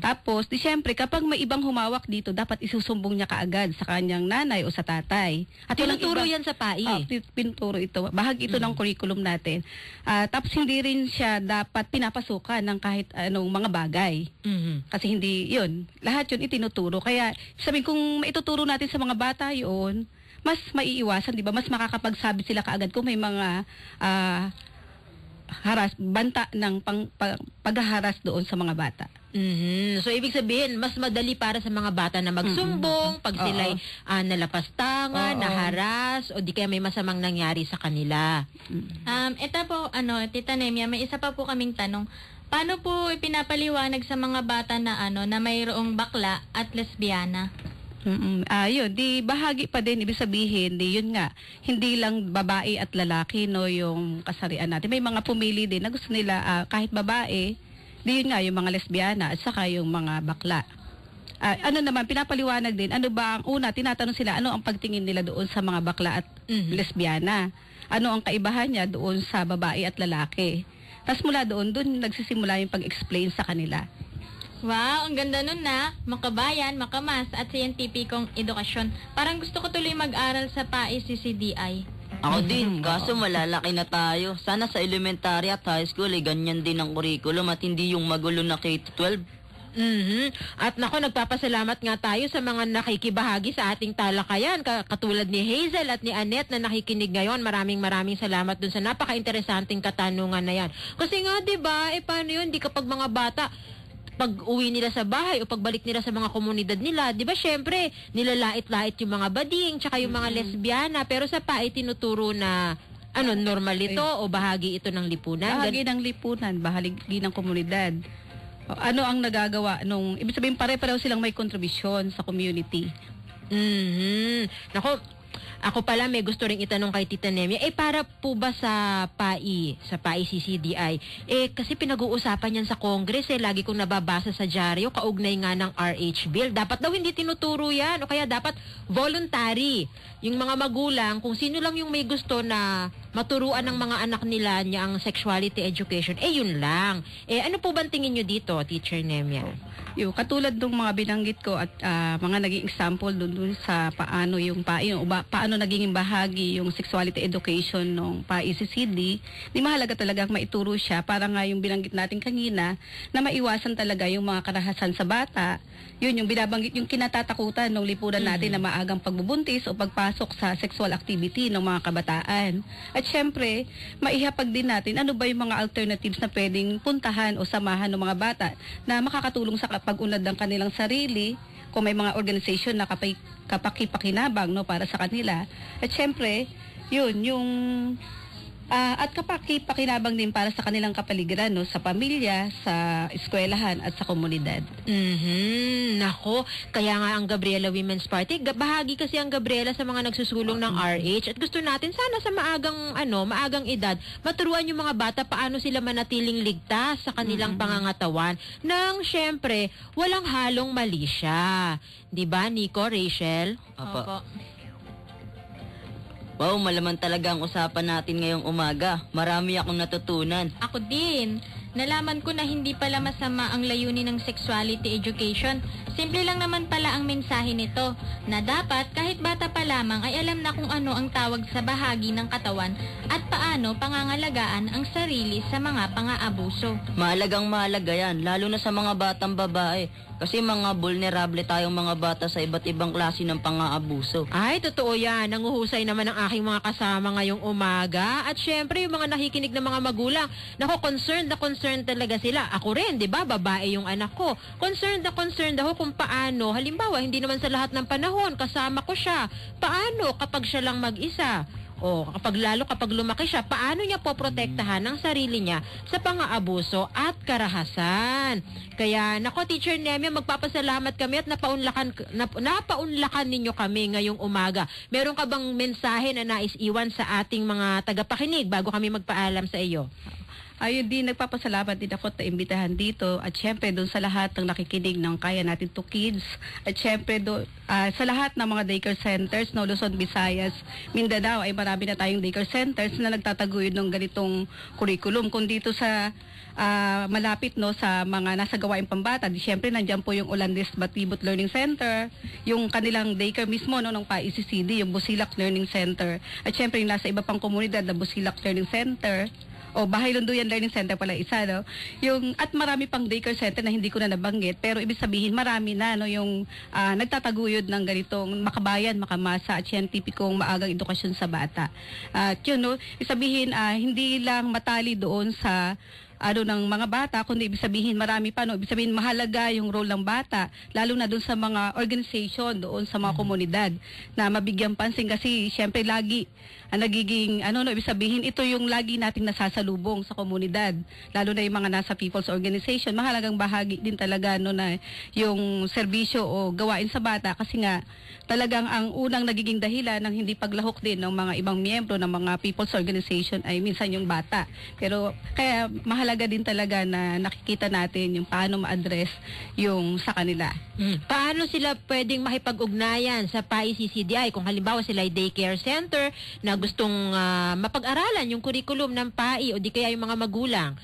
Tapos, siyempre, kapag may ibang humawak dito, dapat isusumbong niya kaagad sa kanyang nanay o sa tatay. At tinuturo yan sa PAI? Pinuturo ito. Bahagi ito ng curriculum natin. Tapos, hindi rin siya dapat pinapasukan ng kahit anong mga bagay. Kasi hindi, lahat yun itinuturo. Kaya, sabihin, kung maituturo natin sa mga bata yun, mas maiiwasan, di ba? Mas makakapagsabi sila kaagad kung may mga banta ng paghaharas doon sa mga bata. So, ibig sabihin, mas madali para sa mga bata na magsumbong pag sila'y nalapastangan, naharas, o di kaya may masamang nangyari sa kanila. Ito po, Tita Nemia, may isa pa po kaming tanong. Paano po ipinapaliwanag sa mga bata na na mayroong bakla at lesbiana? Di bahagi pa din, ibig sabihin, yun nga, hindi lang babae at lalaki yung kasarian natin. May mga pumili din na gusto nila kahit babae, yun nga, yung mga lesbiana at saka yung mga bakla. Pinapaliwanag din, ano ba ang una, tinatanong sila, ano ang pagtingin nila doon sa mga bakla at lesbiana? Ano ang kaibahan niya doon sa babae at lalaki? Tapos mula doon nagsisimula yung pag-explain sa kanila. Wow, ang ganda nun na. Makabayan, makamas at siyentipikong edukasyon. Parang gusto ko tuloy mag-aral sa PAI CCDI. Ako din, kaso malalaki na tayo. Sana sa elementary at high school ganyan din ang curriculum at hindi yung magulo na K-12. At nako, nagpapasalamat nga tayo sa mga nakikibahagi sa ating talakayan, katulad ni Hazel at ni Annette na nakikinig ngayon. Maraming salamat dun sa napaka-interesanting katanungan na yan. Kasi nga, di ba, paano yun? Di kapag mga bata, pag uwi nila sa bahay o pagbalik nila sa mga komunidad nila, di ba syempre, nilalait-lait yung mga bading, tsaka yung mga lesbiana, pero sa PAI tinuturo na, normal ito o bahagi ito ng lipunan? Bahagi ng lipunan, bahagi ng komunidad. Ano ang nagagawa ibig sabihin pare-pareho silang may kontribusyon sa community. Nako, Ako pala may gusto ring itanong kay Tita Nemia, para po ba sa PAI CCDI, kasi pinag-uusapan yan sa Congress, lagi kong nababasa sa dyaryo, kaugnay nga ng RH bill. Dapat daw hindi tinuturo yan, o kaya dapat voluntary. Yung mga magulang, kung sino lang yung may gusto na maturuan ng mga anak nila niya ang sexuality education, yun lang. Ano po ba tingin nyo dito, Teacher Nemia? Yung katulad ng mga binanggit ko at mga naging example dun sa paano yung paano naging bahagi yung sexuality education ng PAI-CCD, di mahalaga talagang maituro siya para nga yung binanggit natin kanina na maiwasan talaga yung mga karahasan sa bata. Yun yung binabanggit, yung kinatatakutan ng lipunan natin na maagang pagbubuntis o pagpasok sa sexual activity ng mga kabataan. At syempre, maihapag din natin ano ba yung mga alternatives na pwedeng puntahan o samahan ng mga bata na makakatulong sa pag-unlad ng kanilang sarili, kung may mga organization na kapakipakinabang para sa kanila. At syempre, yun, yung at kapakipakinabang din para sa kanilang kapaligiran, sa pamilya, sa eskwelahan at sa komunidad. Nako, kaya nga ang Gabriela Women's Party, bahagi kasi ang Gabriela sa mga nagsusulong ng RH, at gusto natin sana sa maagang edad, maturuan yung mga bata paano sila manatiling ligtas sa kanilang pangangatawan nang syempre walang halong mali siya. 'Di ba, Nico, Rachel? Opo. Wow, malaman talaga ang usapan natin ngayong umaga. Marami akong natutunan. Ako din. Nalaman ko na hindi pala masama ang layunin ng sexuality education. Simple lang naman pala ang mensahe nito, na dapat kahit bata pa lamang ay alam na kung ano ang tawag sa bahagi ng katawan at paano pangangalagaan ang sarili sa mga pang-aabuso. Mahalagang mahalaga yan, lalo na sa mga batang babae. Kasi mga vulnerable tayong mga bata sa iba't ibang klase ng pang-aabuso. Ay, totoo yan. Nanguhusay naman ang aking mga kasama ngayong umaga. At syempre, yung mga nakikinig ng mga magulang, concerned talaga sila. Ako rin, di ba? Babae yung anak ko. Concerned ako kung paano. Halimbawa, hindi naman sa lahat ng panahon, kasama ko siya. Paano kapag siya lang mag-isa? O kapag lumaki siya, paano niya poprotektahan ang sarili niya sa pang-aabuso at karahasan? Kaya, nako, Teacher Nemia, magpapasalamat kami at napaunlakan ninyo kami ngayong umaga. Meron ka bang mensahe na nais iwan sa ating mga tagapakinig bago kami magpaalam sa iyo? Ayun din, nagpapasalamat din ako na imbitahan dito at syempre doon sa lahat ng nakikinig ng Kaya Natin to Kids at syempre sa lahat ng mga daycare centers no, Luzon, Visayas, Mindanao ay marami na tayong daycare centers na nagtataguyod ng ganitong curriculum. Kung dito sa malapit sa mga nasa gawaing pambata, di syempre nandiyan po yung Olandes Batibot Learning Center, yung kanilang daycare mismo ng PAI-CCD, yung Busilak Learning Center at syempre yung nasa iba pang komunidad na Busilak Learning Center o Bahay Lunduyan Learning Center pala isa, at marami pang daycare center na hindi ko na nabanggit, pero ibig sabihin marami na yung nagtataguyod ng ganitong makabayan, makamasa at siyentipikong maagang edukasyon sa bata. At yun, ibig sabihin hindi lang matali doon sa ng mga bata, kundi ibig sabihin marami pa, ibig sabihin mahalaga yung role ng bata, lalo na doon sa mga organization, doon sa mga komunidad, na mabigyan pansin kasi syempre lagi nagiging, ibig sabihin ito yung lagi nating nasasalubong sa komunidad, lalo na yung mga nasa people's organization, mahalagang bahagi din talaga na yung serbisyo o gawain sa bata kasi nga talagang ang unang nagiging dahilan ng hindi paglahok din ng mga ibang miyembro ng mga people's organization ay minsan yung bata. Pero kaya mahalaga din talaga na nakikita natin yung paano ma-address yung sa kanila. Paano sila pwedeng makipag-ugnayan sa PAI-CCDI kung halimbawa sila ay daycare center na gustong mapag-aralan yung curriculum ng PAI o di kaya yung mga magulang?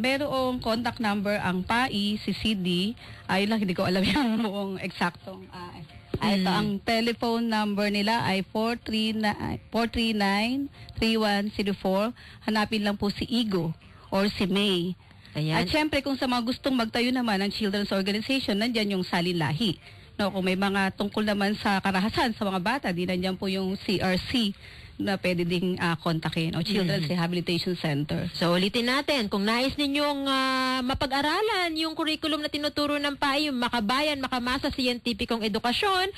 Merong contact number ang PAI-CCD. Ayun lang, hindi ko alam yung buong eksaktong. Ito, ang telephone number nila ay 439-3104. Hanapin lang po si Igo or si May. Ayan. At syempre, kung sa mga gustong magtayo naman ng children's organization, nandyan yung Salinlahi. Kung may mga tungkol naman sa karahasan sa mga bata, di nandyan po yung CRC na pwede ding kontakin o Children's Rehabilitation Center. So, ulitin natin, kung nais ninyong mapag-aralan yung curriculum na tinuturo ng PAI, yung makabayan, makamasa, siyentipikong edukasyon,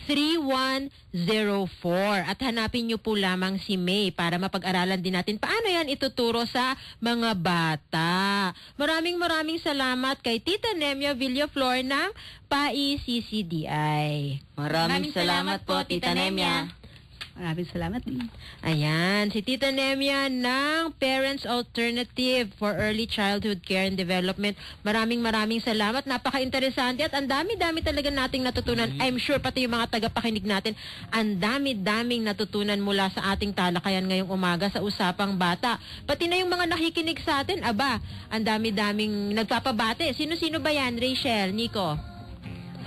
439-3104. At hanapin nyo po lamang si May para mapag-aralan din natin paano yan ituturo sa mga bata. Maraming salamat kay Tita Nemia Villaflor ng PAI CCDI. Maraming salamat po, Tita Nemya. Maraming salamat din. Ayan, si Tita Nemya ng Parents Alternative for Early Childhood Care and Development. Maraming salamat. Napaka-interesante at ang dami-dami talaga nating natutunan. I'm sure pati yung mga tagapakinig natin, ang dami-daming natutunan mula sa ating talakayan ngayong umaga sa Usapang Bata. Pati na yung mga nakikinig sa atin, ang dami-daming nagpapabate. Sino-sino ba yan, Rachel, Nico?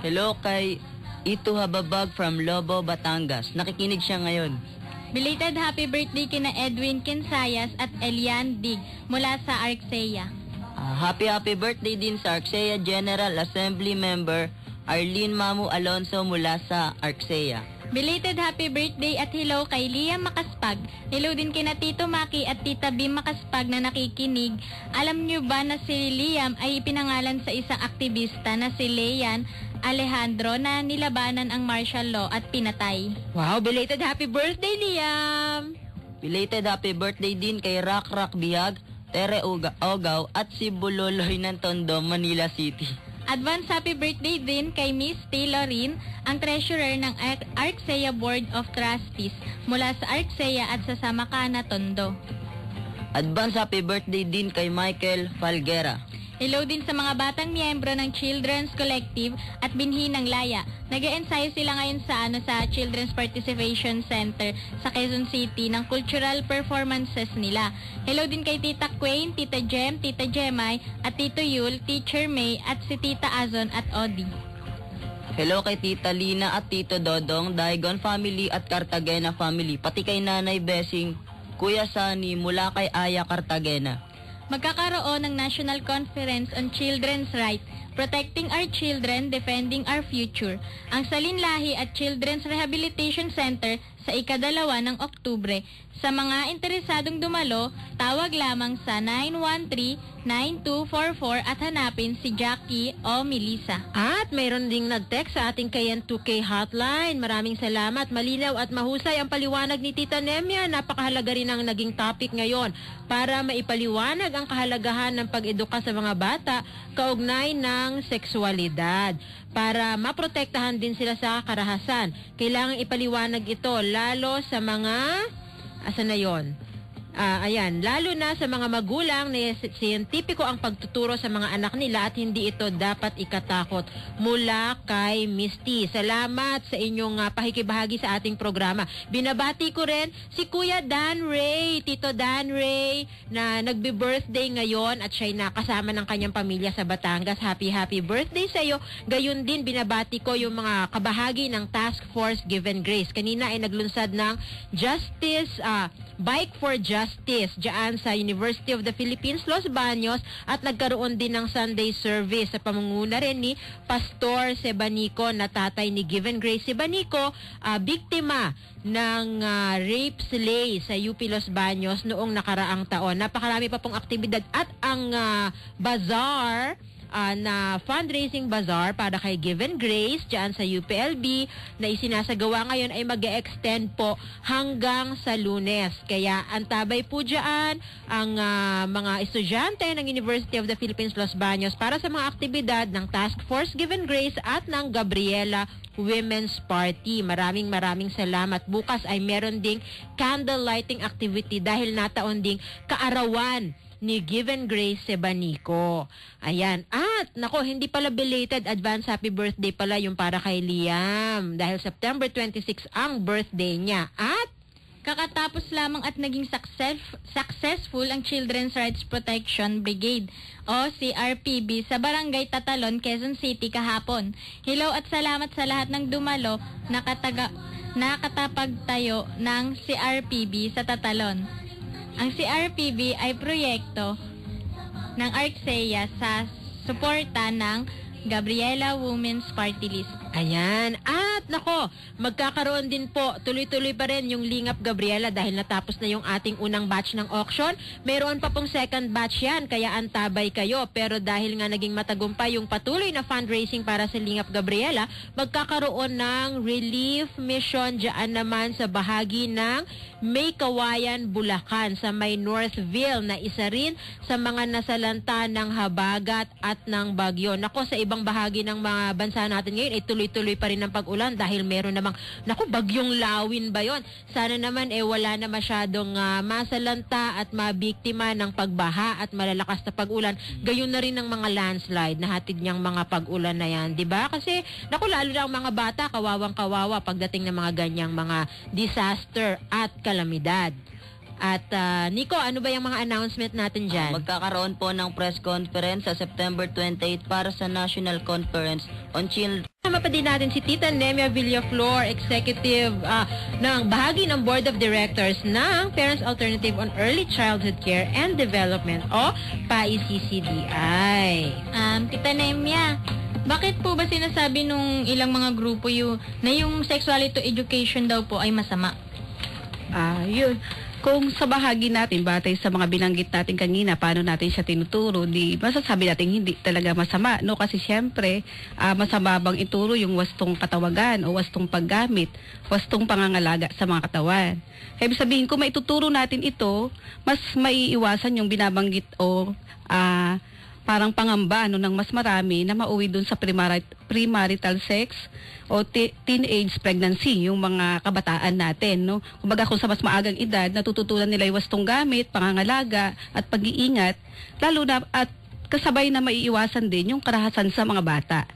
Hello kay Ito Hababag from Lobo, Batangas. Nakikinig siya ngayon. Belated happy birthday kina Edwin Kinsayas at Elian Dig mula sa Arxeya. Happy birthday din sa Arxeya General Assembly Member Arlene Mamu Alonso mula sa Arxeya. Belated happy birthday at hello kay Liam Makaspag. Hello din kina Tito Maki at Tita Bim Makaspag na nakikinig. Alam niyo ba na si Liam ay ipinangalan sa isang aktivista na si Leyan Alejandro na nilabanan ang martial law at pinatay? Wow, belated happy birthday, Liam! Belated happy birthday din kay Rak Bihag, Tere Ogaw at si Buloloy ng Tondo, Manila City. Advance happy birthday din kay Miss Taylorin, ang treasurer ng Arxeya Board of Trustees mula sa Arxeya at sa Samakana, Tondo. Advance happy birthday din kay Michael Falguera. Hello din sa mga batang miyembro ng Children's Collective at Binhi ng Laya. Nag-e-ensayo sila ngayon sa Children's Participation Center sa Quezon City ng cultural performances nila. Hello din kay Tita Queen, Tita Jem, Tita Jemay at Tito Yul, Teacher May at si Tita Azon at Odi. Hello kay Tita Lina at Tito Dodong, Daigon family at Cartagena family. Pati kay Nanay Besing, Kuya Sani mula kay Aya Cartagena. Magkakaroon ng National Conference on Children's Rights, Protecting Our Children, Defending Our Future, ang Salinlahi at Children's Rehabilitation Center sa ika-2 ng Oktubre. Sa mga interesadong dumalo, tawag lamang sa 913-9244 at hanapin si Jackie o Melissa. At mayroon ding nag-text sa ating Kayan 2K hotline. Maraming salamat. Malinaw at mahusay ang paliwanag ni Tita Nemya. Napakahalaga rin ang naging topic ngayon para maipaliwanag ang kahalagahan ng pag-eduka sa mga bata kaugnay ng sexualidad. Para maprotektahan din sila sa karahasan. Kailangan ipaliwanag ito lalo sa mga... Asan na yun? Ayan, lalo na sa mga magulang na siyentipiko ang pagtuturo sa mga anak nila at hindi ito dapat ikatakot. Mula kay Misty. Salamat sa inyong pakikibahagi sa ating programa. Binabati ko rin si Kuya Dan Ray, Tito Dan Ray, na nagbe-birthday ngayon at siya'y nakasama ng kanyang pamilya sa Batangas. Happy birthday sa iyo. Gayun din, binabati ko yung mga kabahagi ng Task Force Given Grace. Kanina ay naglunsad ng Bike for Justice diyan sa University of the Philippines, Los Baños, at nagkaroon din ng Sunday service sa pamunguna rin ni Pastor Sebanico na tatay ni Given Grace Sebanico, biktima ng rape slay sa UP Los Baños noong nakaraang taon. Napakarami pa pong aktibidad at ang bazaar na fundraising bazaar para kay Given Grace dyan sa UPLB na isinasagawa ngayon ay mag-e-extend po hanggang sa Lunes. Kaya antabay po dyan ang mga estudyante ng University of the Philippines Los Baños para sa mga aktibidad ng Task Force Given Grace at ng Gabriela Women's Party. Maraming salamat. Bukas ay meron ding candle lighting activity dahil nataon ding kaarawan ni Given Grace Sebanico. Ayan. At, nako, hindi pala belated advance happy birthday pala yung para kay Liam. Dahil September 26 ang birthday niya. At, kakatapos lamang at naging successful ang Children's Rights Protection Brigade o CRPB sa Barangay Tatalon, Quezon City kahapon. Hello at salamat sa lahat ng dumalo na katapagtayo ng CRPB sa Tatalon. Ang CRPB ay proyekto ng Arxeya sa suporta ng Gabriela Women's Party List. Ayan. At At nako, magkakaroon din po, tuloy-tuloy pa rin yung Lingap Gabriela dahil natapos na yung ating unang batch ng auction. Meron pa pong second batch yan, kaya antabay kayo. Pero dahil nga naging matagumpay yung patuloy na fundraising para sa Lingap Gabriela, magkakaroon ng relief mission dyan naman sa bahagi ng May Kawayan, Bulacan sa may Northville na isa rin sa mga nasalanta ng habagat at ng bagyo. Nako, sa ibang bahagi ng mga bansa natin ngayon ay tuloy-tuloy pa rin ang pag-ulan dahil meron namang, nako, bagyong Lawin ba yon? Sana naman wala na masyadong masalanta at mabiktima ng pagbaha at malalakas na pag-ulan. Gayon na rin ng mga landslide na hatid niyang mga pag-ulan na yan, di ba? Kasi, nako, lalo na ang mga bata, kawawang-kawawa pagdating ng mga ganyang mga disaster at kalamidad. At Nico, ano ba yung mga announcement natin dyan? Magkakaroon po ng press conference sa September 28 para sa National Conference on Children. Kasama pa din natin si Tita Nemia Villaflor, Executive ng bahagi ng Board of Directors ng Parents Alternative on Early Childhood Care and Development o PAECCDI. Tita Nemia, bakit po ba sinasabi nung ilang mga grupo na yung sexuality education daw po ay masama? Yun. Kung sa bahagi natin, batay sa mga binanggit natin kanina, paano natin siya tinuturo, di masasabi natin hindi talaga masama, no? Kasi syempre, masama bang ituro yung wastong katawagan o wastong paggamit, wastong pangangalaga sa mga katawan. Ibig sabihin, kung maituturo natin ito, mas maiiwasan yung binabanggit o parang pangamba ng mas marami na mauwi dun sa premarital sex o teenage pregnancy, yung mga kabataan natin, no? Kumbaga kung sa mas maagang edad, natututunan nila yung wastong gamit, pangangalaga at pag-iingat, lalo na at kasabay na maiiwasan din yung karahasan sa mga bata.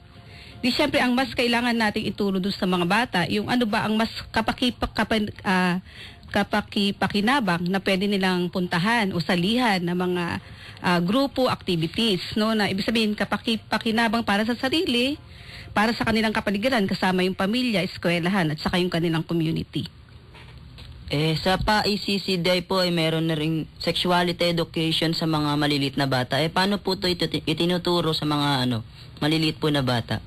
Di syempre ang mas kailangan nating ituro doon sa mga bata, yung ano ba ang mas kapakipakinabang na pwede nilang puntahan o salihan ng mga grupo activities, no, na ibig sabihin kapakipakinabang para sa sarili, para sa kanilang kapaligiran kasama yung pamilya, eskwelahan at saka yung kanilang community. Sa PAECCDI po ay meron na ring sexuality education sa mga malilit na bata. Paano po ito itinuturo sa mga maliliit po na bata?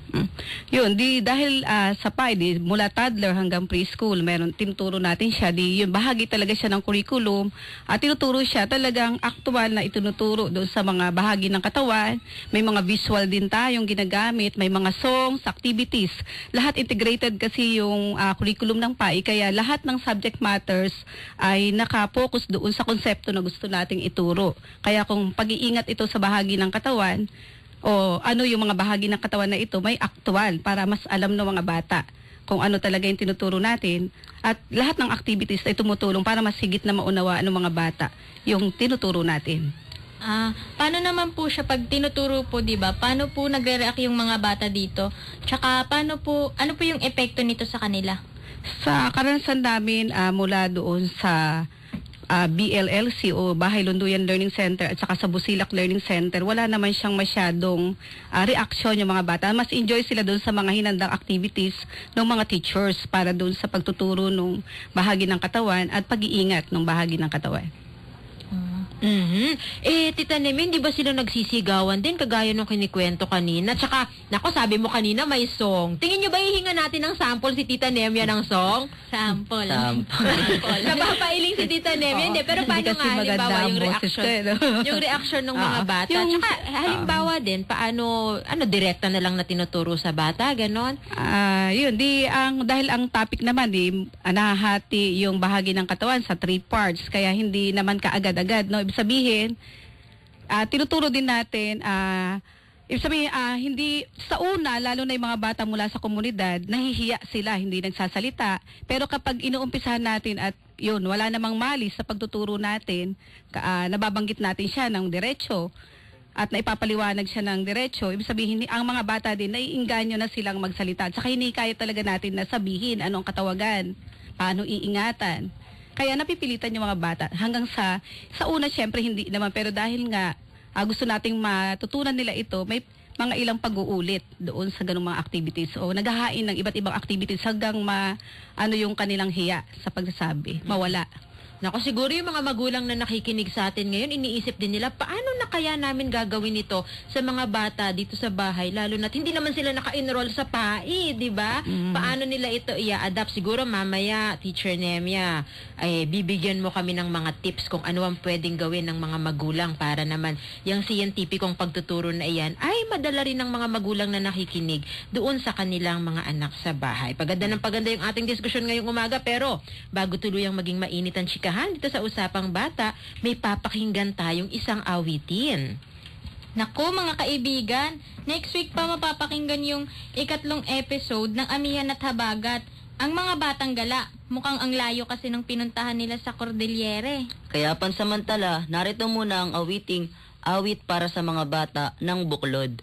Yun, dahil sa PAE, mula toddler hanggang preschool, meron tinuturo natin siya, yun, bahagi talaga siya ng curriculum at tinuturo siya talagang aktual na itinuturo doon sa mga bahagi ng katawan. May mga visual din tayong ginagamit, may mga songs, activities. Lahat integrated kasi yung curriculum ng PAE, kaya lahat ng subject matters ay nakapokus doon sa konsepto na gusto nating ituro. Kaya kung pag-iingat ito sa bahagi ng katawan, o ano yung mga bahagi ng katawan na ito, may aktual para mas alam ng mga bata kung ano talaga yung tinuturo natin. At lahat ng activities ay tumutulong para mas higit na maunawaan ng mga bata yung tinuturo natin. Paano naman po siya pag tinuturo po, di ba? Paano po nagre-react yung mga bata dito? Tsaka ano po yung epekto nito sa kanila? Sa karanasan namin mula doon sa BLLC o Bahay Lunduyan Learning Center at saka sa Busilak Learning Center, wala naman siyang masyadong reaksyon yung mga bata. Mas enjoy sila doon sa mga hinandang activities ng mga teachers para doon sa pagtuturo ng bahagi ng katawan at pag-iingat ng bahagi ng katawan. Tita Nemi, hindi ba sila nagsisigawan din kagaya nung kinikwento kanina? Tsaka, nako, sabi mo kanina may song. Tingin nyo ba ihinga natin ng sample si Tita Nemia ng song? Sample. Napapailing si Tita Nemia. Hindi, pero paano nga halimbawa yung reaction? Yung reaction ng mga bata. Tsaka, halimbawa din, paano, direkta na lang na tinuturo sa bata, ganon? Yun, dahil ang topic naman, nahahati yung bahagi ng katawan sa 3 parts, kaya hindi naman kaagad-agad, no? Ibig sabihin, tinuturo din natin, ibig sabihin, hindi sa una, lalo na yung mga bata mula sa komunidad, nahihiya sila, hindi nagsasalita. Pero kapag inuumpisahan natin at yun, wala namang mali sa pagtuturo natin, nababanggit natin siya ng diretso at naipapaliwanag siya ng diretso, ibig sabihin, ang mga bata din, naiinganyo na silang magsalita. At saka hinikaya talaga natin na sabihin anong katawagan, paano iingatan. Kaya napipilitan yung mga bata. Hanggang sa una, syempre hindi naman. Pero dahil nga gusto nating matutunan nila ito, may mga ilang pag-uulit doon sa ganung mga activities. O naghahain ng iba't ibang activities hanggang yung kanilang hiya sa pagsasabi. Mawala. Nako, siguro yung mga magulang na nakikinig sa atin ngayon, iniisip din nila, paano na kaya namin gagawin ito sa mga bata dito sa bahay, lalo na't hindi naman sila naka-enroll sa PAI, di ba? Paano nila ito i-adapt? Siguro mamaya, Teacher Nemia, ay bibigyan mo kami ng mga tips kung ano ang pwedeng gawin ng mga magulang para naman yung siyentipikong pagtuturo na iyan ay madala rin ng mga magulang na nakikinig doon sa kanilang mga anak sa bahay. Paganda ng paganda yung ating diskusyon ngayong umaga, pero bago tuluyang maging mainit ang chikahan dito sa Usapang Bata, may papakinggan tayong isang awitin. Naku mga kaibigan, next week pa mapapakinggan yung 3 episode ng Amihan at Habagat. Ang mga batang gala, mukhang ang layo kasi ng pinuntahan nila sa Cordillere. Kaya pansamantala, narito muna ang awiting Awit para sa mga bata ng Buklod.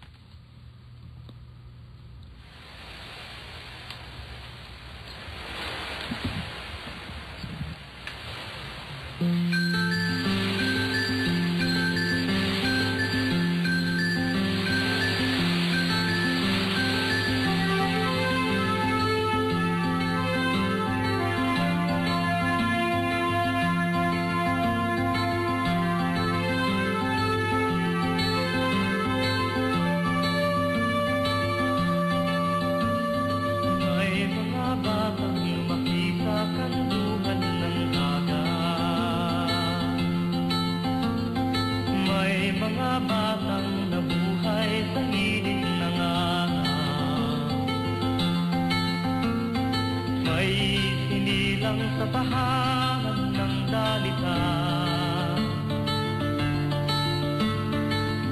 Sa pahangan ng dalita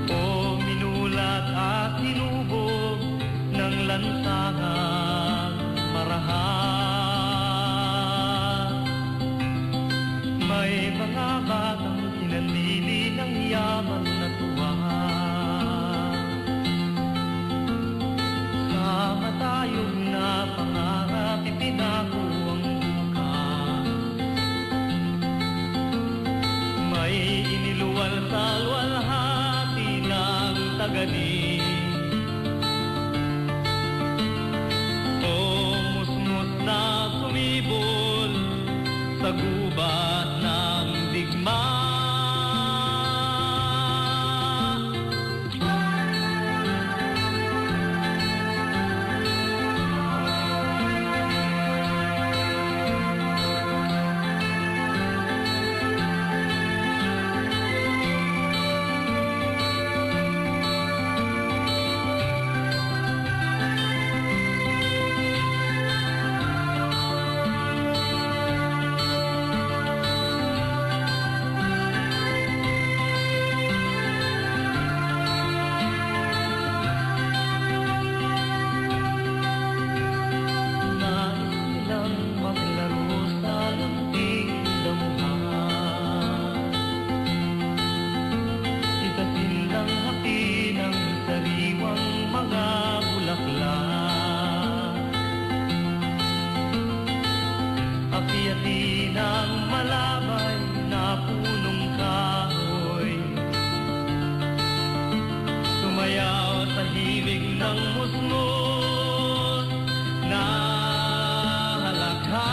o minulat at tinubog ng lansangan marahan. May mga batang sinandili ng yaman na tuwa. Sama tayong napangarap ipinako ang iniluwal sa luwalhati ng tagani. O musmus na sumibol sa gubat ng digma. Akyati ng malamay na punong kahoy, sumayaw sa himig ng musmos na halakha.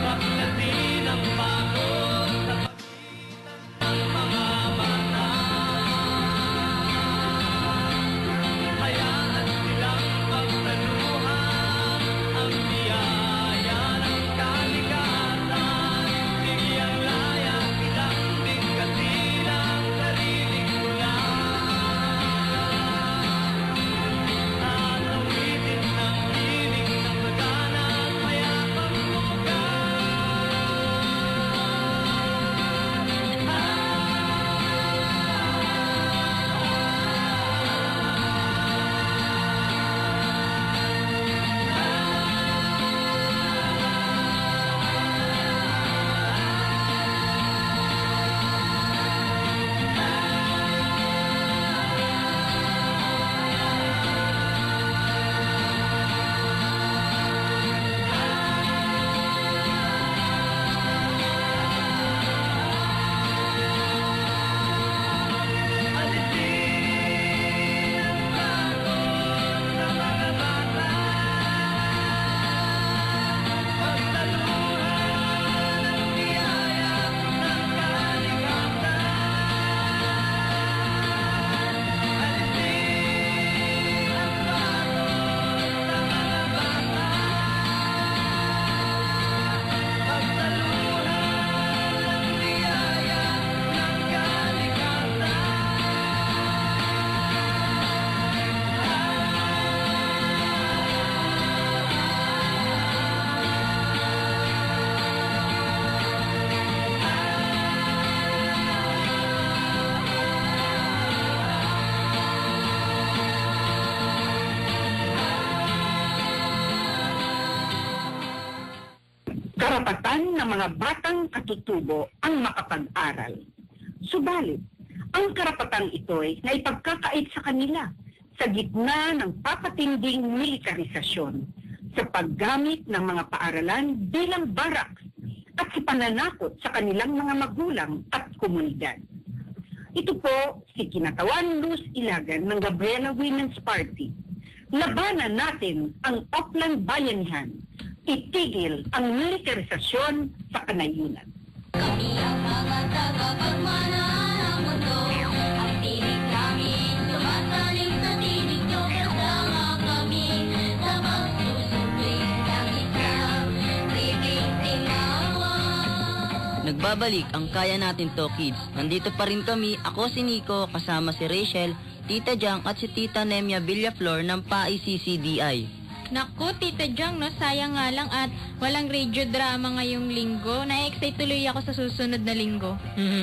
Paklasin ang pagod sa mga bata, hayaan silang pagtaluhan ang biyaya ng Karapatan ng mga batang katutubo ang makapag-aral. Subalit, ang karapatang ito'y naipagkakait sa kanila sa gitna ng papatinding militarisasyon sa paggamit ng mga paaralan bilang baraks at sa pananakot sa kanilang mga magulang at komunidad. Ito po si Kinatawan Luz Ilagan ng Gabriela Women's Party. Labanan natin ang Auckland Bayanihan. Itigil ang militarisasyon sa kanayunan. Kami ang mga tagapagmana ng mundo. Ang tinig namin sumasaling sa tinig nyo. Kasama kami sa pagsusukli ng isang ribing tingawa. Nagbabalik ang Kaya Natin To Kids. Nandito pa rin kami, ako si Nico, kasama si Rachel, Tita Jang at si Tita Nemia Villaflor ng PAI CCDI. Naku, Tita Jang, no, sayang nga lang at walang radio drama ngayong linggo. Na-excite tuloy ako sa susunod na linggo.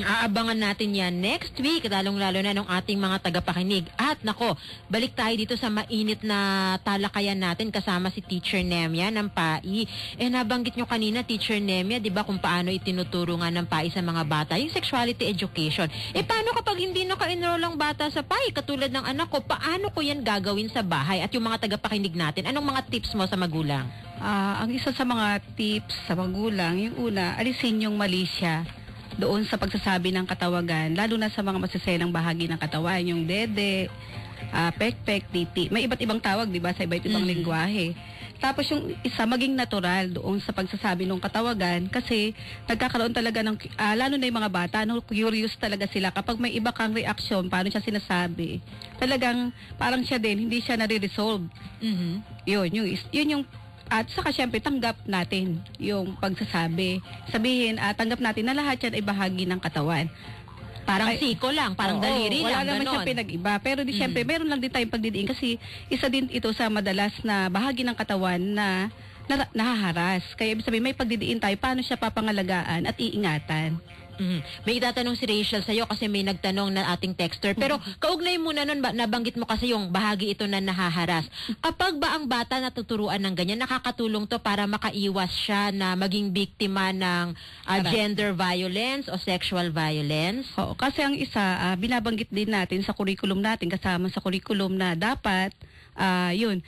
Aabangan natin yan next week, lalong-lalo na ng ating mga tagapakinig. At nako, balik tayo dito sa mainit na talakayan natin kasama si Teacher Nemia ng PAI. Nabanggit nyo kanina, Teacher Nemia, di ba kung paano itinuturo nga ng PAI sa mga bata, yung sexuality education. Paano kapag hindi naka-enroll ang bata sa PAI, katulad ng anak ko, paano ko yan gagawin sa bahay? At yung mga tagapakinig natin, anong mga tips mo sa magulang? Ang isa sa mga tips sa magulang, yung una, alisin yung mali siya doon sa pagsasabi ng katawagan, lalo na sa mga masasenang bahagi ng katawan, yung dede, pekpek, titi. May iba't ibang tawag, di ba, sa iba't ibang lingwahe. Tapos yung isa, maging natural doon sa pagsasabi ng katawagan kasi nagkakaroon talaga ng, lalo na yung mga bata, no, curious talaga sila. Kapag may iba kang reaksyon, paano siya sinasabi, talagang parang siya din, hindi siya nare-resolve. Yun yung at saka syempre tanggap natin yung pagsasabi. Sabihin, tanggap natin na lahat yan ay bahagi ng katawan. Parang siko lang, parang daliri wala lang, naman ganon. siya pinag-iba. Pero di syempre, meron lang din tayong pagdidiin kasi isa din ito sa madalas na bahagi ng katawan na nahaharas. Kaya ibig sabihin, may pagdidiin tayo paano siya papangalagaan at iingatan. May itatanong si Rachel sa'yo kasi may nagtanong na ating texter. Pero kaugnay muna nun, nabanggit mo kasi yung bahagi ito na nahaharas. Kapag ba ang bata natuturuan ng ganyan, nakakatulong to para makaiwas siya na maging biktima ng gender violence o sexual violence? Oo, kasi ang isa, binabanggit din natin sa curriculum natin, kasama sa curriculum na dapat, yun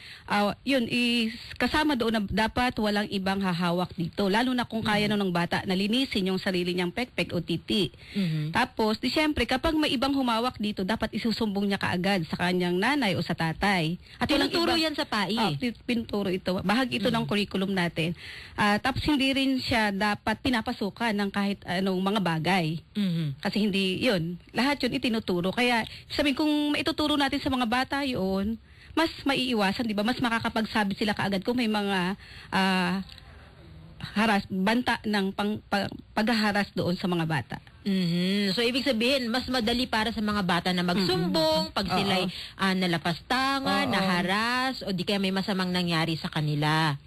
is kasama doon na dapat walang ibang hahawak dito. Lalo na kung kaya ng bata na linisin yung sarili niyang pekpek o titi. Tapos, di syempre, kapag may ibang humawak dito, dapat isusumbong niya kaagad sa kanyang nanay o sa tatay. At tinuturo yan sa PAI? Pinuturo ito. Bahagi ito ng curriculum natin. Tapos, hindi rin siya dapat pinapasukan ng kahit anong mga bagay. Kasi hindi, yun. Lahat yun itinuturo. Kaya, sabihin, kung maituturo natin sa mga bata yun, mas maiiwasan, di ba? Mas makakapagsabi sila kaagad kung may mga banta ng paghaharas doon sa mga bata. So, ibig sabihin, mas madali para sa mga bata na magsumbong pag sila'y nalapastangan, naharas, o di kaya may masamang nangyari sa kanila.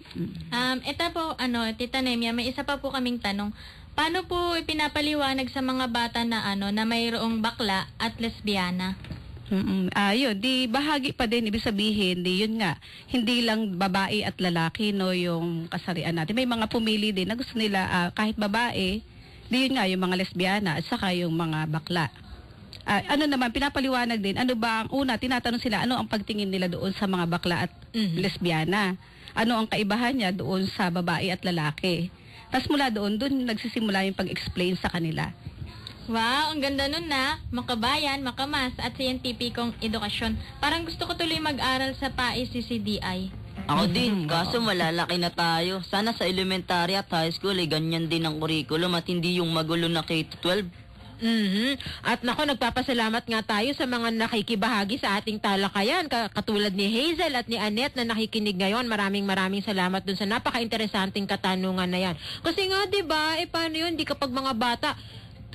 Ito po, Tita Nemia, may isa pa po kaming tanong. Paano po ipinapaliwanag sa mga bata na na mayroong bakla at lesbiana? Yun, di bahagi pa din, ibig sabihin, di yun nga, hindi lang babae at lalaki, no, yung kasarian natin. May mga pumili din na gusto nila kahit babae, di yun nga, yung mga lesbiana at saka yung mga bakla. Ano naman, pinapaliwanag din, ano ba ang una, tinatanong sila, ano ang pagtingin nila doon sa mga bakla at lesbiana? Ano ang kaibahan niya doon sa babae at lalaki? Tapos mula doon nagsisimula yung pag-explain sa kanila. Wow, ang ganda nun na. Makabayan, makamas at siyentipikong edukasyon. Parang gusto ko tuloy mag-aral sa PAI CCDI. Ako din, kaso malalaki na tayo. Sana sa elementary at high school ay ganyan din ang curriculum at hindi yung magulo na K-12. At nako, nagpapasalamat nga tayo sa mga nakikibahagi sa ating talakayan, katulad ni Hazel at ni Annette na nakikinig ngayon. Maraming salamat dun sa napaka-interesanting katanungan na yan. Kasi nga, diba, paano yun? Di kapag mga bata,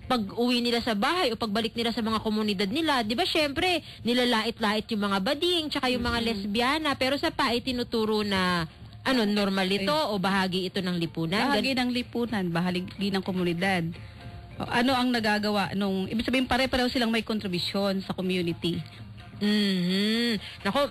pag uwi nila sa bahay o pagbalik nila sa mga komunidad nila, di ba syempre, nilalait-lait yung mga bading, tsaka yung mga lesbiana, pero sa PAI tinuturo na, normal ito o bahagi ito ng lipunan? Bahagi ng lipunan, bahagi ng komunidad. Ano ang nagagawa nung, ibig sabihin pare-pareho silang may kontribusyon sa community. Nako,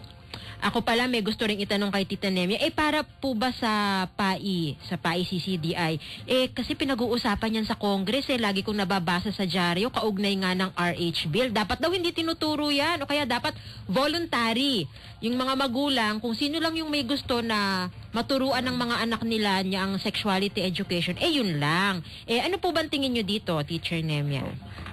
Ako pala may gusto ring itanong kay Tita Nemia, para po ba sa PAI CCDI, kasi pinag-uusapan yan sa Congress, lagi kong nababasa sa dyaryo, kaugnay nga ng RH bill. Dapat daw hindi tinuturo yan, o kaya dapat voluntary. Yung mga magulang, kung sino lang yung may gusto na maturuan ng mga anak nila niya ang sexuality education, yun lang. Ano po bang tingin nyo dito, Teacher Nemia?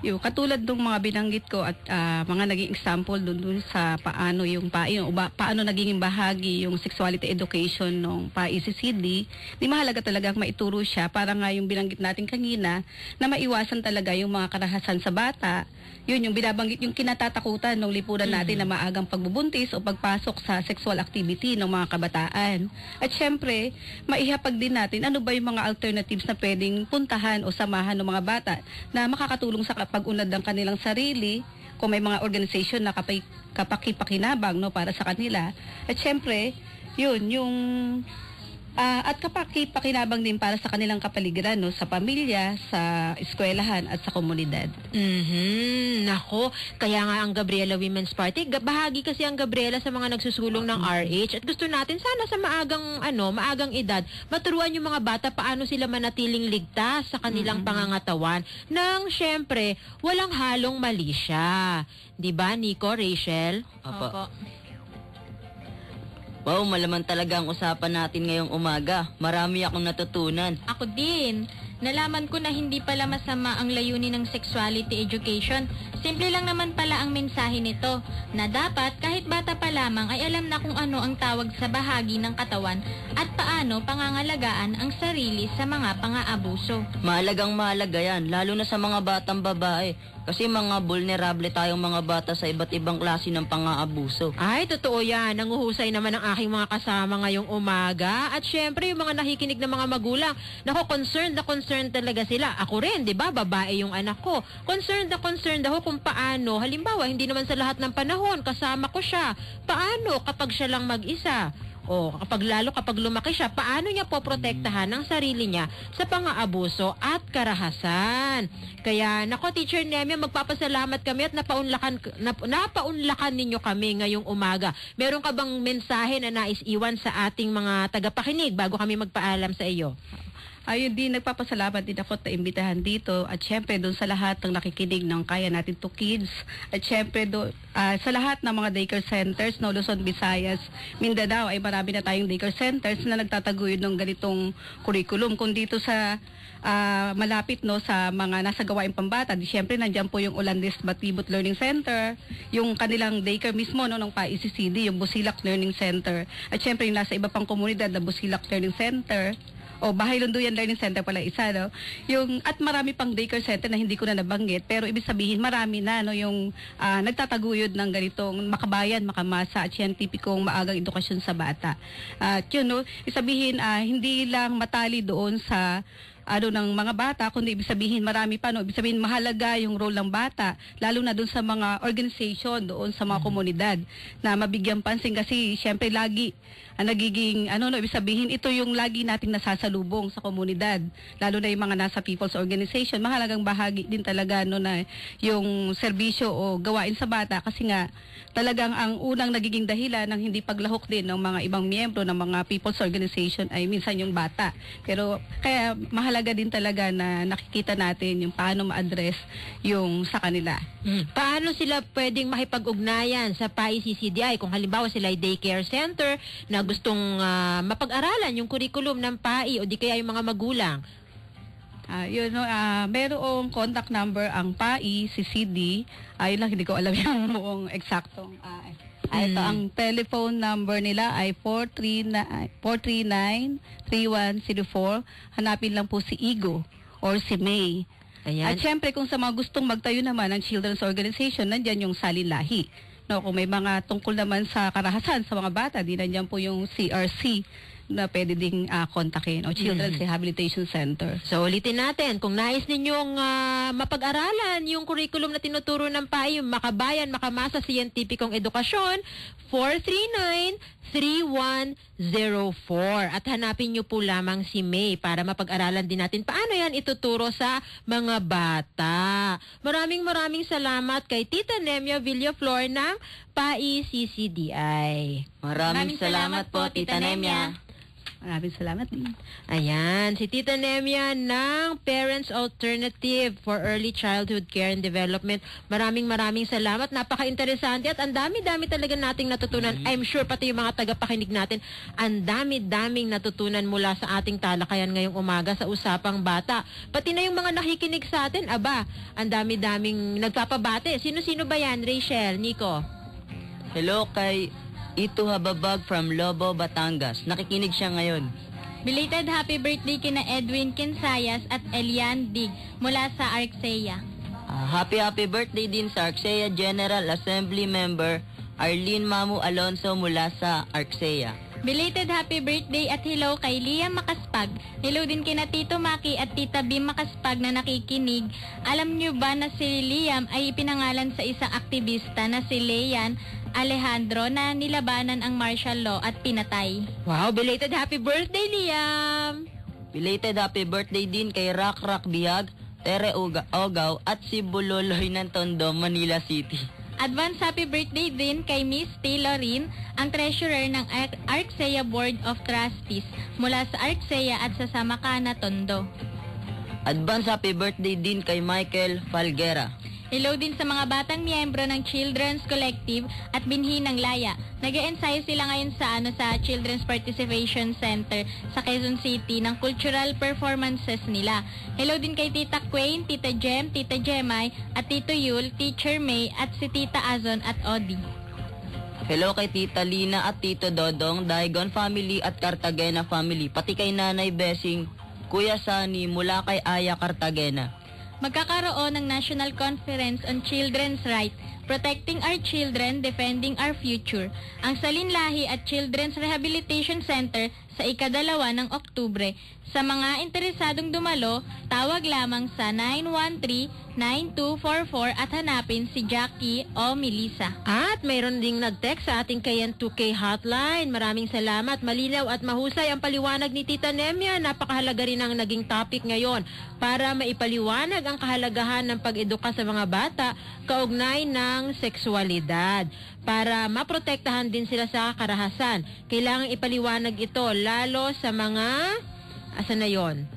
Yung katulad ng mga binanggit ko at mga naging example dun sa paano yung paano naging bahagi yung sexuality education ng PAI-CCD, di mahalaga talagang maituro siya para nga yung binanggit natin kanina na maiwasan talaga yung mga karahasan sa bata. Yun yung binabanggit, yung kinatatakutan ng lipunan natin na maagang pagbubuntis o pagpasok sa sexual activity ng mga kabataan. At syempre, maihapag din natin ano ba yung mga alternatives na pwedeng puntahan o samahan ng mga bata na makakatulong sa pag-unlad ng kanilang sarili, kung may mga organization na kapakipakinabang para sa kanila. At syempre, yun, yung at kapakipakinabang din para sa kanilang kapaligiran, sa pamilya, sa eskwelahan at sa komunidad. Nako, kaya nga ang Gabriela Women's Party, bahagi kasi ang Gabriela sa mga nagsusulong ng RH, at gusto natin sana sa maagang edad, maturuan yung mga bata paano sila manatiling ligtas sa kanilang pangangatawan nang syempre walang halong mali siya. 'Di ba, Nico, Rachel? Opo. Wow, malaman talaga ang usapan natin ngayong umaga. Marami akong natutunan. Ako din. Nalaman ko na hindi pala masama ang layunin ng sexuality education. Simple lang naman pala ang mensahe nito, na dapat kahit bata pa lamang ay alam na kung ano ang tawag sa bahagi ng katawan at paano pangangalagaan ang sarili sa mga pang-aabuso. Mahalagang mahalaga yan, lalo na sa mga batang babae. Kasi mga vulnerable tayong mga bata sa iba't ibang klase ng pang-aabuso. Ay, totoo yan. Nanguhusay naman ang aking mga kasama ngayong umaga. At syempre, yung mga nakikinig na mga magulang, concerned talaga sila. Ako rin, di ba? Babae yung anak ko. Concerned ako kung paano. Halimbawa, hindi naman sa lahat ng panahon, kasama ko siya. Paano kapag siya lang mag-isa? O kapag lumaki siya, paano niya poprotektahan ang sarili niya sa pang-aabuso at karahasan? Kaya, nako, Teacher Nemia, magpapasalamat kami at napaunlakan ninyo kami ngayong umaga. Meron ka bang mensahe na nais iwan sa ating mga tagapakinig bago kami magpaalam sa iyo? Ayun din, nagpapasalamat din ako at imbitahan dito. At syempre, doon sa lahat ng nakikinig ng Kaya Natin to Kids. At syempre, sa lahat ng mga daycare centers, Luzon, Visayas, Mindanao, ay marami na tayong daycare centers na nagtataguyod ng ganitong curriculum. Kung dito sa malapit sa mga nasa gawaing pambata, syempre, nandiyan po yung Olandes Batibot Learning Center, yung kanilang daycare mismo ng PAI-CCD, yung Busilak Learning Center. At syempre, yung nasa iba pang komunidad na Busilak Learning Center, o Bahay Lunduyan Learning Center pala isa, at marami pang daycare center na hindi ko na nabanggit, pero ibig sabihin marami na yung nagtataguyod ng ganitong makabayan, makamasa at siyentipikong maagang edukasyon sa bata. At ibig sabihin hindi lang matali doon sa ng mga bata, kundi ibig sabihin marami pa, ibig sabihin mahalaga yung role ng bata, lalo na doon sa mga organization, doon sa mga komunidad, na mabigyan pansin kasi syempre lagi nagiging, ibig sabihin ito yung lagi nating nasasalubong sa komunidad, lalo na yung mga nasa people's organization. Mahalagang bahagi din talaga na yung serbisyo o gawain sa bata, kasi nga talagang ang unang nagiging dahilan ng hindi paglahok din ng mga ibang miyembro ng mga people's organization ay minsan yung bata. Pero kaya mahalaga din talaga na nakikita natin yung paano ma-address yung sa kanila. Paano sila pwedeng makipag-ugnayan sa PAI-CCDI kung halimbawa sila ay daycare center na gustong mapag-aralan yung curriculum ng PAI o di kaya yung mga magulang? Merong contact number ang PAI-CCD. Ayun lang, hindi ko alam yung buong eksaktong. Ito, ang telephone number nila ay 439-3104. Hanapin lang po si Igo or si May. Ayan. At syempre, kung sa mga gustong magtayo naman ng children's organization, nandyan yung Salilahi. Kung may mga tungkol naman sa karahasan sa mga bata, di nandyan po yung CRC na pwede ding kontakin o Children's Rehabilitation Center. So, ulitin natin, kung nais ninyong mapag-aralan yung curriculum na tinuturo ng PAI, yung makabayan, makamasa, siyentipikong edukasyon, 439-3104. At hanapin nyo po lamang si May para mapag-aralan din natin paano yan ituturo sa mga bata. Maraming salamat kay Tita Nemia Villaflor ng PAI CCDI. Maraming salamat po, Tita Nemya. Maraming salamat din. Ayan, si Tita Nemya ng Parents Alternative for Early Childhood Care and Development. Maraming salamat. Napaka-interesante at ang dami-dami talaga nating natutunan. I'm sure pati yung mga tagapakinig natin, ang dami-daming natutunan mula sa ating talakayan ngayong umaga sa Usapang Bata. Pati na yung mga nakikinig sa atin, aba, ang dami-daming nagpapabate. Sino-sino ba yan, Rachel, Nico? Hello kay Ito Hababag from Lobo, Batangas. Nakikinig siya ngayon. Belated happy birthday kina Edwin Kinsayas at Elian Dig mula sa Arxeya. Happy birthday din sa Arxeya General Assembly Member Arlene Mamu Alonso mula sa Arxeya. Belated happy birthday at hello kay Liam Makaspag. Hello din kina Tito Maki at Tita Bim Makaspag na nakikinig. Alam niyo ba na si Liam ay pinangalan sa isang aktivista na si Leyan Alejandro na nilabanan ang martial law at pinatay? Wow, belated happy birthday, Liam! Belated happy birthday din kay Rak Bihag, Tere Ogaw at si Buloloy ng Tondo, Manila City. Advance happy birthday din kay Miss Taylorin, ang treasurer ng Arxeya Board of Trustees mula sa Arxeya at sa Samakana, Tondo. Advance happy birthday din kay Michael Falguera. Hello din sa mga batang miyembro ng Children's Collective at Binhi ng Laya. Nag-e-ensayo sila ngayon sa Children's Participation Center sa Quezon City ng cultural performances nila. Hello din kay Tita Quain, Tita Jem, Tita Jemay at Tito Yul, Teacher May at si Tita Azon at Odi. Hello kay Tita Lina at Tito Dodong, Daigon family at Cartagena family. Pati kay Nanay Besing, Kuya Sani mula kay Aya Cartagena. Magkakaroon ng National Conference on Children's Rights, Protecting Our Children, Defending Our Future, ang Salinlahi at Children's Rehabilitation Center sa ika-2 ng Oktubre. Sa mga interesadong dumalo, tawag lamang sa 913-9244 at hanapin si Jackie o Melissa. At mayroon ding nag-text sa ating Kayan 2K hotline. Maraming salamat. Malinaw at mahusay ang paliwanag ni Tita Nemya. Napakahalaga rin ang naging topic ngayon para maipaliwanag ang kahalagahan ng pag-eduka sa mga bata kaugnay ng sexualidad. Para maprotektahan din sila sa karahasan. Kailangang ipaliwanag ito lalo sa mga... Asan na yun?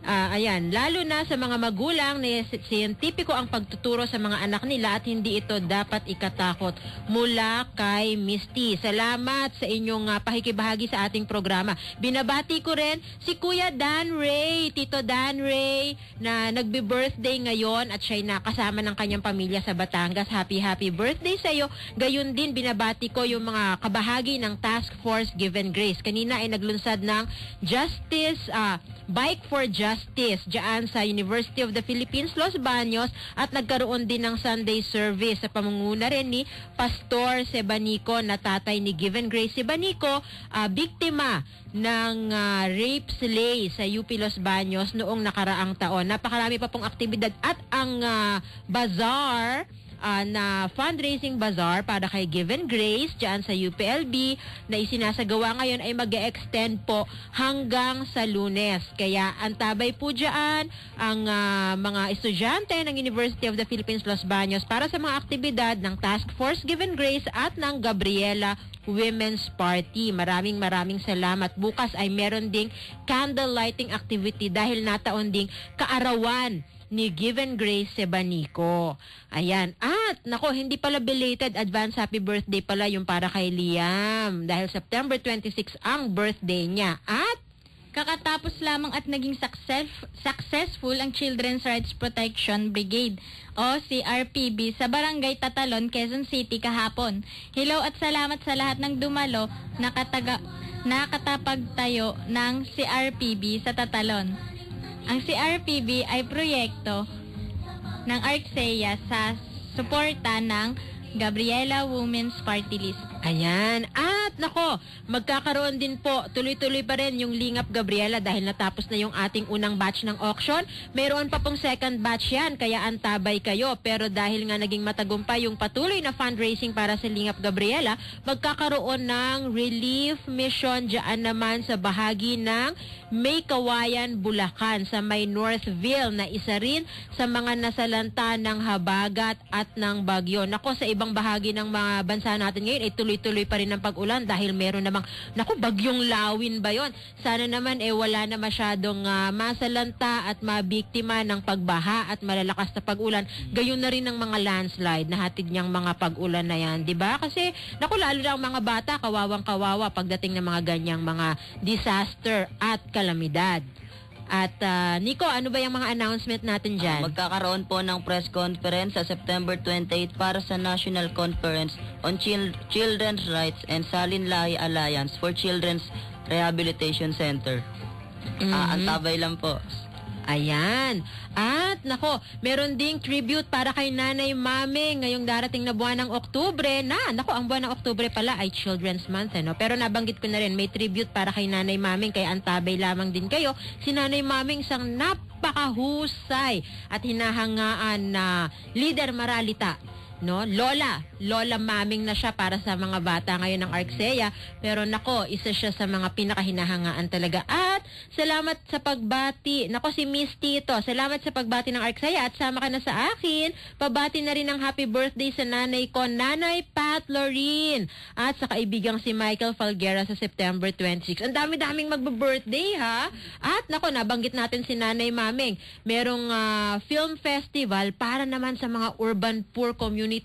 Ayan, lalo na sa mga magulang na siyentipiko ang pagtuturo sa mga anak nila at hindi ito dapat ikatakot. Mula kay Misty. Salamat sa inyong pakikibahagi sa ating programa. Binabati ko rin si Kuya Dan Ray, Tito Dan Ray, na nagbe-birthday ngayon at siya'y nakasama ng kanyang pamilya sa Batangas. Happy birthday sa iyo. Gayun din, binabati ko yung mga kabahagi ng Task Force Give and Grace. Kanina ay naglunsad ng Bike for Justice diyan sa University of the Philippines, Los Baños, at nagkaroon din ng Sunday service sa pamunguna rin ni Pastor Sebanico na tatay ni Given Grace Sebanico, biktima ng rape slay sa UP Los Baños noong nakaraang taon. Napakarami pa pong aktibidad at ang bazaar na fundraising bazaar para kay Given Grace dyan sa UPLB na isinasagawa ngayon ay mag-e-extend po hanggang sa Lunes. Kaya antabay po dyan ang mga estudyante ng University of the Philippines Los Baños para sa mga aktibidad ng Task Force Given Grace at ng Gabriela Women's Party. Maraming salamat. Bukas ay meron ding candle lighting activity dahil nataon ding kaarawan ni Given Grace Sebanico. Ayan. At, nako, hindi pala belated advance happy birthday pala yung para kay Liam. Dahil September 26 ang birthday niya. At, kakatapos lamang at naging successful ang Children's Rights Protection Brigade o CRPB sa Barangay Tatalon, Quezon City kahapon. Hello at salamat sa lahat ng dumalo na katapagtayo ng CRPB sa Tatalon. Ang CRPB ay proyekto ng Arxeya sa suporta ng Gabriela Women's Party List. Ayan. At nako, magkakaroon din po, tuloy-tuloy pa rin yung Lingap Gabriela dahil natapos na yung ating unang batch ng auction. Mayroon pa pong second batch yan, kaya antabay kayo. Pero dahil nga naging matagumpay yung patuloy na fundraising para sa Lingap Gabriela, magkakaroon ng relief mission dyan naman sa bahagi ng May Kawayan, Bulacan sa may Northville na isa rin sa mga nasalanta ng habagat at ng bagyo. Nako, sa ibang bahagi ng mga bansa natin ngayon, tuloy-tuloy pa rin ang pag-ulan dahil meron namang, naku, bagyong Lawin ba yon? Sana naman wala na masyadong masalanta at mabiktima ng pagbaha at malalakas na pag-ulan. Gayon na rin ng mga landslide na hatid niyang mga pag-ulan na yan, di ba? Kasi, naku, lalo na ang mga bata, kawawang-kawawa pagdating ng mga ganyang mga disaster at kalamidad. At Nico, ano ba yung mga announcement natin dyan? Magkakaroon po ng press conference sa September 28 para sa National Conference on Children's Rights and Salin Lahi Alliance for Children's Rehabilitation Center. Antabay lang po. Ayan. At nako, meron ding tribute para kay Nanay Mami ngayong darating na buwan ng Oktubre nako, ang buwan ng Oktubre pala ay Children's Month, no? Pero nabanggit ko na rin, may tribute para kay Nanay Mami, kaya antabay lamang din kayo. Si Nanay Mami isang napakahusay at hinahangaan na leader Maralita. No, Lola Maming na siya para sa mga bata ngayon ng Arksaya, pero nako, isa siya sa mga pinakahinahangaan talaga. At salamat sa pagbati. Nako, si Miss Tito, salamat sa pagbati ng Arksaya at sama ka na sa akin. Pabati na rin ng happy birthday sa nanay ko, Nanay Pat Loreen, at sa kaibigang si Michael Falguera sa September 26. Ang dami-daming magbe-birthday, ha? At nako, nabanggit natin si Nanay Maming. Merong film festival para naman sa mga urban poor communities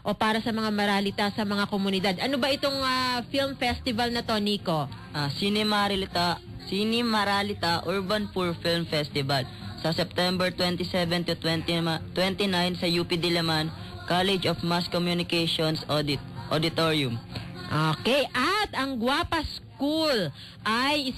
o para sa mga maralita sa mga komunidad. Ano ba itong film festival na to, Nico? Cine Maralita Urban Poor Film Festival sa September 27 to 29 sa UP Diliman College of Mass Communications Auditorium. Okay, at ang Guapa School ay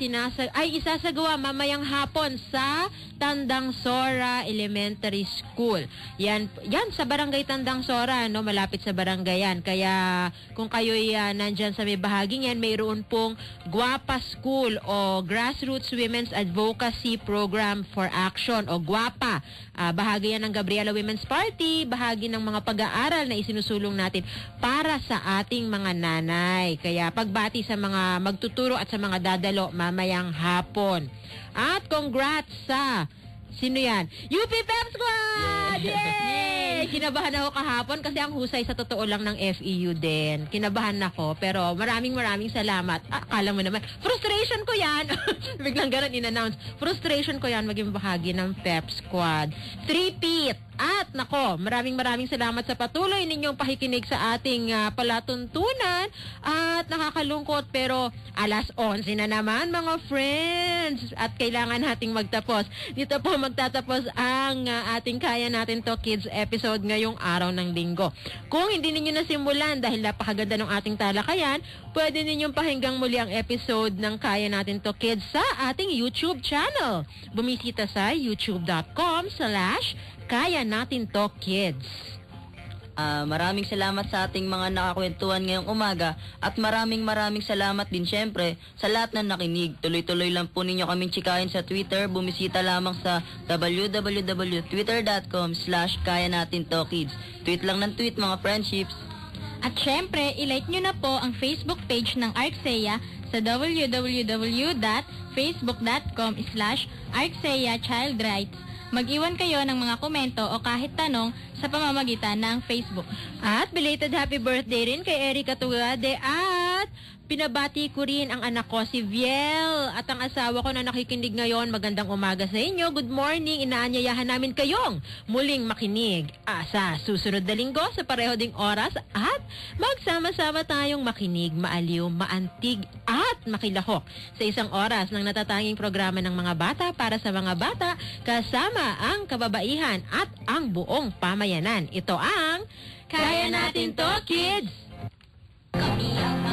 isasagawa mamayang hapon sa Tandang Sora Elementary School. Yan sa Barangay Tandang Sora, no, malapit sa barangay yan. Kaya kung kayo'y nandyan sa may bahaging yan, mayroon pong Guapa School o Grassroots Women's Advocacy Program for Action o Guapa. Bahagi yan ng Gabriela Women's Party, bahagi ng mga pag-aaral na isinusulong natin para sa ating mga nanay. Kaya pagbati sa mga magtuturo at sa mga dadalo mamayang hapon. At congrats sa sino yan? UP Pep Squad! Yay! Kinabahan ako kahapon kasi ang husay sa totoo lang ng FEU din. Kinabahan ako, pero maraming salamat. Akala mo naman, frustration ko yan. Biglang ganun in-announce. Frustration ko yan maging bahagi ng Pep Squad. 3-peat! At nako, maraming salamat sa patuloy ninyong pakikinig sa ating palatuntunan. At nakakalungkot pero alas 11 na naman mga friends. At kailangan nating magtapos. Dito po magtatapos ang ating Kaya Natin To Kids episode ngayong araw ng Linggo. Kung hindi ninyo nasimulan dahil napakaganda ng ating talakayan, pwede ninyong pakinggang muli ang episode ng Kaya Natin To Kids sa ating YouTube channel. Bumisita sa youtube.com/Kaya Natin To Kids. Maraming salamat sa ating mga nakakwentuhan ngayong umaga at maraming salamat din syempre sa lahat na nakinig. Tuloy-tuloy lang po ninyo kaming tsikahin sa Twitter. Bumisita lamang sa www.twitter.com/Kaya Natin To Kids. Tweet lang ng tweet mga friendships. At syempre, ilike nyo na po ang Facebook page ng Arksaya sa www.facebook.com/Arksaya Child Rights. Mag-iwan kayo ng mga komento o kahit tanong sa pamamagitan ng Facebook. At belated happy birthday rin kay Erica Tugade at pinabati ko rin ang anak ko si Viel at ang asawa ko na nakikinig ngayon. Magandang umaga sa inyo. Good morning. Inaanyayahan namin kayong muling makinig sa susunod na linggo sa pareho ding oras at magsama-sama tayong makinig, maaliw, maantig at makilahok sa isang oras ng natatanging programa ng mga bata para sa mga bata kasama ang kababaihan at ang buong pamayanan. Ito ang Kaya Natin To Kids! Kami ang